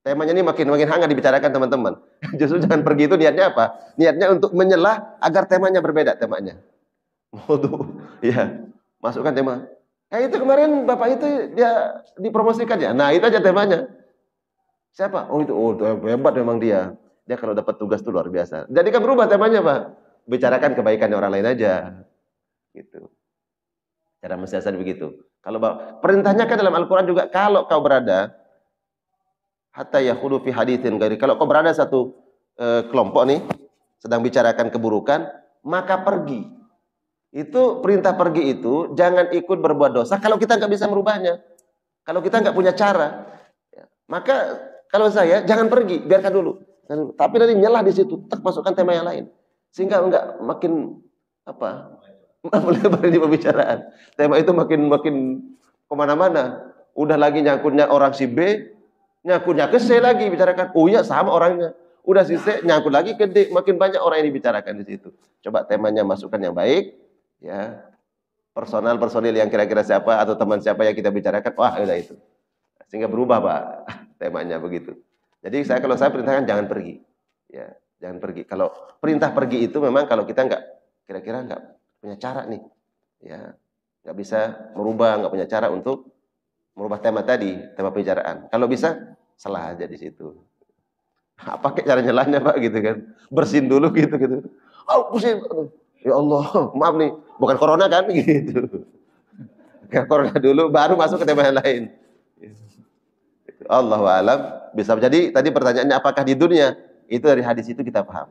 temanya ini makin hangat dibicarakan teman-teman. Justru jangan pergi itu niatnya apa? Niatnya untuk menyelah agar temanya berbeda temanya. Waduh, ya. Masukkan tema. Itu kemarin Bapak itu dia dipromosikan ya. Nah, itu aja temanya. Siapa? Oh itu hebat memang dia. Dia kalau dapat tugas itu luar biasa. Jadi kan berubah temanya, Pak. Bicarakan kebaikan orang lain aja. Gitu. Cara mensiasat begitu. Kalau perintahnya kan dalam Al-Qur'an juga, kalau kau berada hatta yakhulu fi haditsin ghairi. Kalau kau berada satu kelompok nih sedang bicarakan keburukan, maka pergi. Itu perintah pergi itu jangan ikut berbuat dosa kalau kita nggak bisa merubahnya. Kalau kita nggak punya cara, maka kalau saya jangan pergi, biarkan dulu. Tapi nanti nyelah di situ, masukkan tema yang lain. Sehingga enggak makin melebar di pembicaraan. Tema itu makin kemana-mana. Udah lagi nyangkutnya orang si B, nyangkutnya ke C lagi bicarakan. Oh iya sama orangnya. Udah si C nyangkut lagi ke D, makin banyak orang yang dibicarakan di situ. Coba temanya masukkan yang baik, ya. Personil yang kira-kira siapa atau teman siapa yang kita bicarakan, wah udah itu. Sehingga berubah Pak temanya begitu. Jadi kalau saya perintahkan jangan pergi. Ya, jangan pergi. Kalau perintah pergi itu memang kalau kita kira-kira nggak punya cara nih. Ya, nggak bisa merubah, nggak punya cara untuk merubah tema tadi, tema pembicaraan. Kalau bisa, salah aja di situ. Apa kayak cara nyelahnya Pak gitu kan? Bersin dulu gitu. Oh, pusing. Ya Allah, maaf nih, bukan corona kan gitu. Kayak corona dulu baru masuk ke tema yang lain. Allahu a'lam. Bisa jadi tadi pertanyaannya apakah di dunia? Itu dari hadis itu kita paham.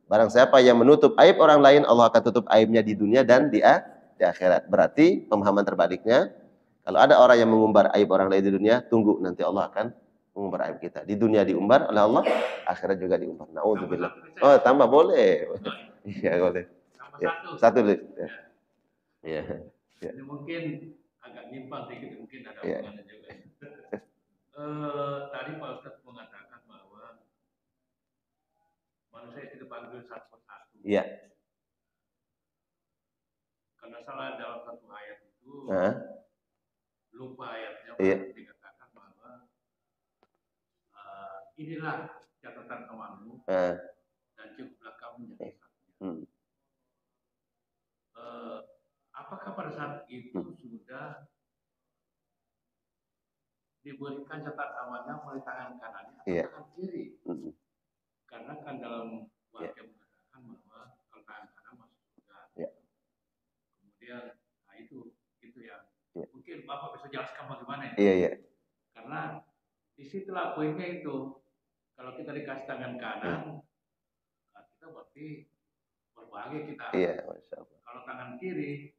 Barang siapa yang menutup aib orang lain, Allah akan tutup aibnya di dunia dan di akhirat. Berarti pemahaman terbaliknya, kalau ada orang yang mengumbar aib orang lain di dunia, tunggu nanti Allah akan mengumbar aib kita. Di dunia diumbar oleh Allah, akhirat juga diumbar. Nauzubillah. Oh, tambah boleh. Iya, boleh. Ya, satu. Ya. Ya. Ini mungkin agak nyimpang sedikit, mungkin ada Ya. hubungannya juga. Tadi Pak Ustadz mengatakan bahwa manusia itu dipanggil satu persatu. Iya. Karena salah dalam satu ayat itu, lupa ayatnya, Iya. dikatakan bahwa inilah catatan amalmu dan cukuplah kamu menjadi satu. Apakah pada saat itu sudah diberikan catatan amalnya melalui tangan kanannya atau tangan kiri? Karena kan dalam wakil mengatakan bahwa kalau tangan kanan masuk surga. Kemudian itu Mungkin Bapak bisa jelaskan bagaimana ya? Iya. Karena disitulah poinnya itu. Kalau kita dikasih tangan kanan, kita berarti berbagi kita. Iya, Masya Allah. Kalau tangan kiri,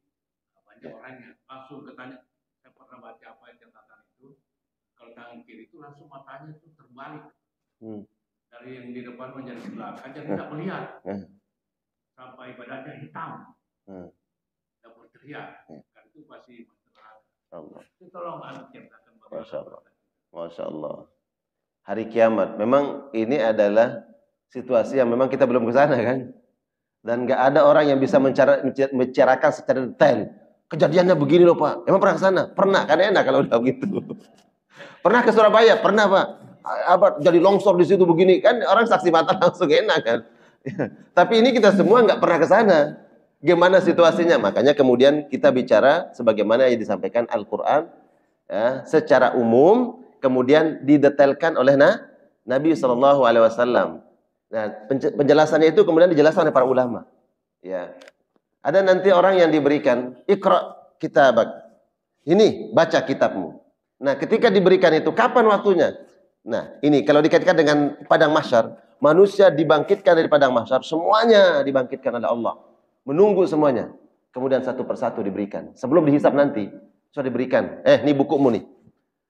banyak orangnya langsung ketanya. Saya pernah baca apa yang catatan itu. Kalau tangan kiri itu langsung matanya itu terbalik. Dari yang di depan menjadi di belakang, jadi tidak melihat. Sampai badannya hitam. Dan berteriak. Karena itu pasti masalah. Itu tolong ceritakan bagaimana. Masya Allah. Hari kiamat. Memang ini adalah situasi yang memang kita belum ke sana kan. Dan nggak ada orang yang bisa membicarakan secara detail. Kejadiannya begini loh Pak. Emang pernah ke sana? Pernah. Kan enak kalau udah begitu. Pernah ke Surabaya? Pernah Pak. Jadi longsor di situ begini. Kan orang saksi mata langsung enak kan. Tapi ini kita semua nggak pernah ke sana. Gimana situasinya? Makanya kemudian kita bicara sebagaimana yang disampaikan Al-Quran ya, secara umum. Kemudian didetailkan oleh Nabi SAW. Nah, penjelasannya itu kemudian dijelaskan oleh para ulama. Ya, ada nanti orang yang diberikan Iqra kitabak. Ini baca kitabmu. Nah, ketika diberikan itu kapan waktunya? Nah, ini kalau dikaitkan dengan padang mahsyar, manusia dibangkitkan dari padang mahsyar, semuanya dibangkitkan oleh Allah, menunggu semuanya. Kemudian satu persatu diberikan. Sebelum dihisab nanti, sudah diberikan. Ini bukumu nih.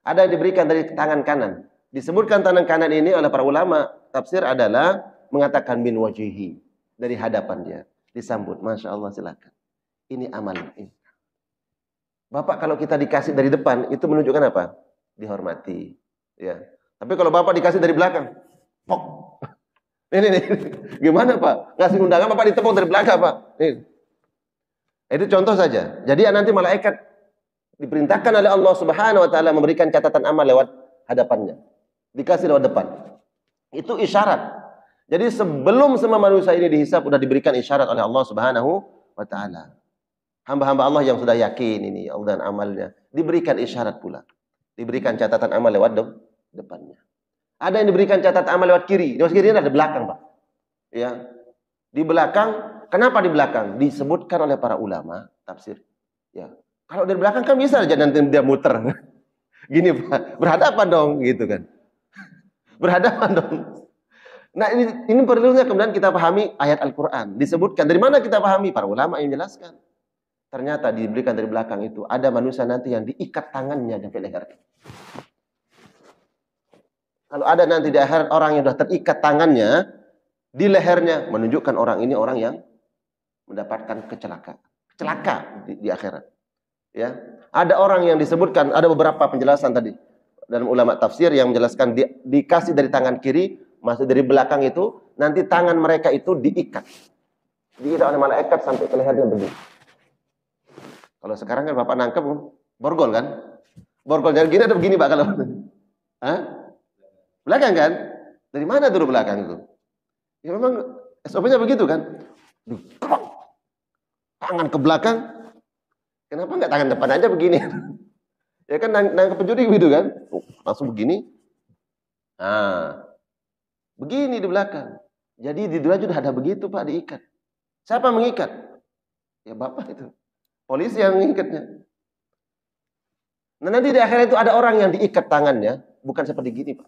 Ada yang diberikan dari tangan kanan. Disebutkan tangan kanan ini oleh para ulama tafsir adalah mengatakan min wajihi, dari hadapan dia. Disambut, Masya Allah, silakan. Ini amal ini. Bapak kalau kita dikasih dari depan, itu menunjukkan apa? Dihormati. Ya. Tapi kalau Bapak dikasih dari belakang, pok. Ini. Gimana Pak? Ngasih undangan Bapak ditepuk dari belakang Pak. Ini. Itu contoh saja. Jadi nanti malaikat diperintahkan oleh Allah Subhanahu wa taala memberikan catatan amal lewat hadapannya. Dikasih lewat depan. Itu isyarat. Jadi sebelum semua manusia ini dihisab sudah diberikan isyarat oleh Allah Subhanahu wa taala. Hamba-hamba Allah yang sudah yakin ini Allah dan amalnya diberikan isyarat pula. Diberikan catatan amal lewat depannya. Ada yang diberikan catatan amal lewat kiri. Lewat kiri ini ada di belakang, Pak. Ya. Di belakang, kenapa di belakang? Disebutkan oleh para ulama tafsir. Ya. Kalau dari belakang kan bisa aja nanti dia muter. Gini Pak, berhadapan dong gitu kan. Berhadapan dong. Nah ini perlunya kemudian kita pahami ayat Al-Quran. Disebutkan, dari mana kita pahami? Para ulama yang menjelaskan. Ternyata diberikan dari belakang itu, ada manusia nanti yang diikat tangannya di leher. Kalau ada nanti di akhirat orang yang sudah terikat tangannya di lehernya, menunjukkan orang ini orang yang mendapatkan celaka di akhirat. Ya, ada orang yang disebutkan, ada beberapa penjelasan tadi dalam ulama tafsir yang menjelaskan dikasih dari tangan kiri, masuk dari belakang itu, nanti tangan mereka itu diikat oleh malaikat sampai ke lehernya begini. Kalau sekarang kan Bapak nangkep borgol kan? Borgol jadi gini atau begini Pak kalau? Belakang kan? Dari mana dulu belakang itu? Ya memang SOP-nya begitu kan? Tangan ke belakang. Kenapa enggak tangan depan aja begini? Ya kan nangkep pencuri gitu kan? Langsung begini. Begini di belakang. Jadi di dunia sudah ada begitu Pak, diikat. Siapa mengikat? Ya Bapak itu. Polisi yang mengikatnya. Nah nanti di akhirat itu ada orang yang diikat tangannya. Bukan seperti gini Pak.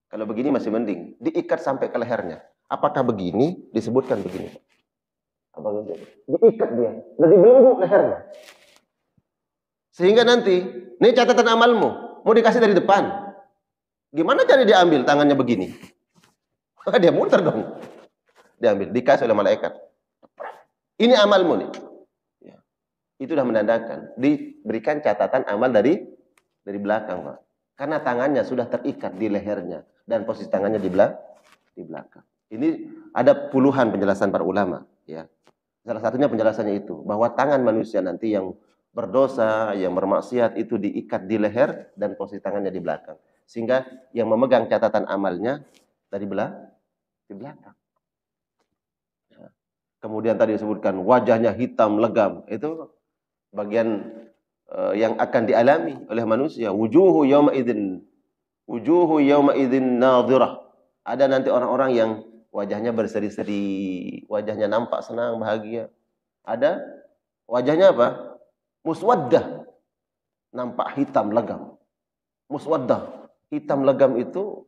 Kalau begini masih mending. Diikat sampai ke lehernya. Apakah begini? Disebutkan begini. Diikat dia. Nah dibelenggu lehernya. Sehingga nanti, ini catatan amalmu. Mau dikasih dari depan. Gimana cara diambil tangannya begini? Maka dia muter dong. Diambil. Dikasih oleh malaikat. Ini amalmu nih. Ya. Itu sudah menandakan. Diberikan catatan amal dari belakang Pak. Karena tangannya sudah terikat di lehernya. Dan posisi tangannya di belakang. Ini ada puluhan penjelasan para ulama. Ya. Salah satunya penjelasannya itu. Bahwa tangan manusia nanti yang berdosa, yang bermaksiat itu diikat di leher. Dan posisi tangannya di belakang. Sehingga yang memegang catatan amalnya dari di belakang. Ya. Kemudian tadi disebutkan wajahnya hitam legam. Itu bagian yang akan dialami oleh manusia. Wujuhu yawma idzin nadhirah. Ada nanti orang-orang yang wajahnya berseri-seri, wajahnya nampak senang, bahagia. Ada wajahnya apa? Muswaddah, nampak hitam legam. Muswaddah, hitam legam itu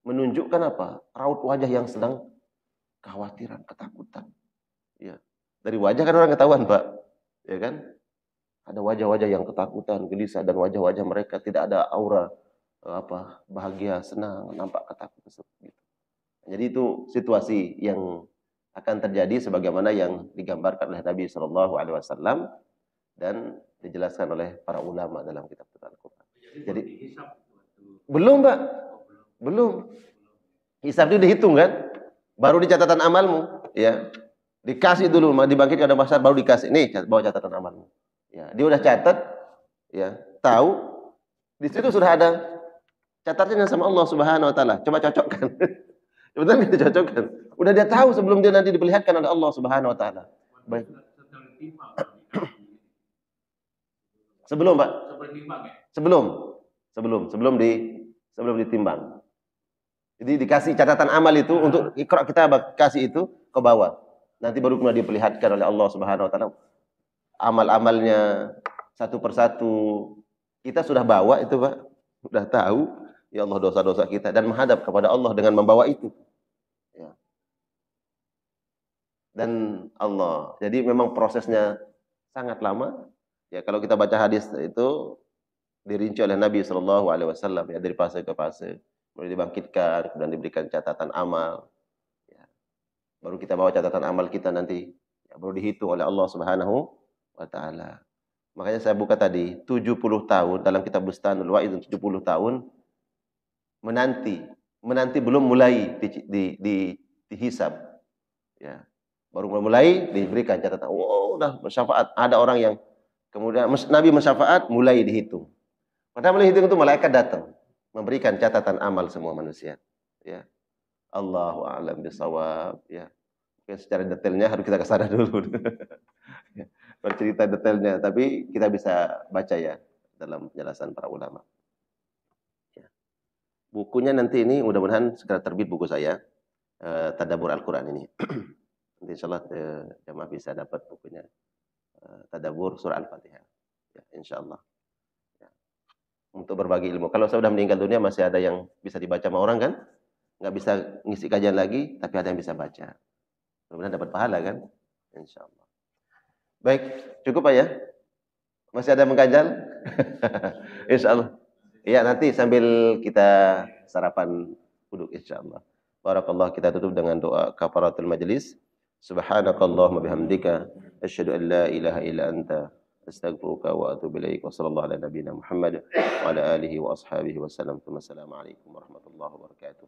menunjukkan apa? Raut wajah yang sedang kekhawatiran, ketakutan. Ya. Dari wajah kan orang ketahuan, Pak. Ya kan? Ada wajah-wajah yang ketakutan, gelisah, dan wajah-wajah mereka tidak ada aura bahagia, senang, nampak ketakutan seperti itu. Jadi itu situasi yang akan terjadi sebagaimana yang digambarkan oleh Nabi Shallallahu Alaihi Wasallam dan dijelaskan oleh para ulama dalam kitab Al-Quran. Jadi belum, Pak, belum. Hisab itu dihitung kan, baru di catatan amalmu, ya. Dikasih dulu, dibangkitkan pada mahsyar, baru dikasih. Nih, bawa catatan amalmu. Ya, dia udah catat, ya, tahu. Di situ sudah ada catatannya sama Allah Subhanahu Wa Taala. Coba cocokkan. Betul kita cocokkan. Udah dia tahu sebelum dia nanti diperlihatkan oleh Allah Subhanahu Wa Taala. Baik. Sebelum, Pak. Sebelum ditimbang. Jadi dikasih catatan amal itu untuk Iqra kitabak, kasih itu ke bawah. Nanti baru kemudian diperlihatkan oleh Allah Subhanahu Wa Taala amal-amalnya satu persatu. Kita sudah bawa itu, Pak. Sudah tahu ya Allah dosa-dosa kita dan menghadap kepada Allah dengan membawa itu. Ya. Dan Allah. Jadi memang prosesnya sangat lama. Ya, kalau kita baca hadis itu dirinci oleh Nabi Shallallahu Alaihi Wasallam, ya, dari fase ke fase, kemudian dibangkitkan, kemudian diberikan catatan amal. Ya. Baru kita bawa catatan amal kita nanti, ya, baru dihitung oleh Allah Subhanahu Wa Taala. Makanya saya buka tadi 70 tahun dalam kitab Bustanul Wa'id, 70 tahun menanti belum mulai dihisab. Ya. Baru mulai diberikan catatan. Oh, udah bersyafaat. Ada orang yang kemudian Nabi mensyafaat, mulai dihitung. Pada mulai hitung itu malaikat datang memberikan catatan amal semua manusia. Ya. Allahu a'lam bishawab. Ya. Mungkin secara detailnya harus kita kesana dulu. Ya. Bercerita detailnya, tapi kita bisa baca ya dalam penjelasan para ulama. Ya. Bukunya nanti ini mudah-mudahan segera terbit buku saya, Tadabbur Al-Quran ini. Nanti insya Allah jamaah bisa dapat bukunya, Tadabbur Surah Al-Fatihah. Ya, insya Allah. Ya. Untuk berbagi ilmu. Kalau saya sudah meninggal dunia masih ada yang bisa dibaca sama orang kan? Nggak bisa ngisi kajian lagi, tapi ada yang bisa baca. Mudah-mudahan dapat pahala kan? Insya Allah. Baik, cukup Pak ya? Masih ada mengganjal? Insya Allah. Ya, nanti sambil kita sarapan duduk insya Allah. Barakallah, kita tutup dengan doa kafaratul majlis. Subhanakallahumma bihamdika asyhadu an la ilaha illa anta astaghfiruka wa atubu ilaik. Wa sallallahu ala nabiyyina Muhammad wa ala alihi wa ashabihi wa sallam. Assalamualaikum warahmatullahi wabarakatuh.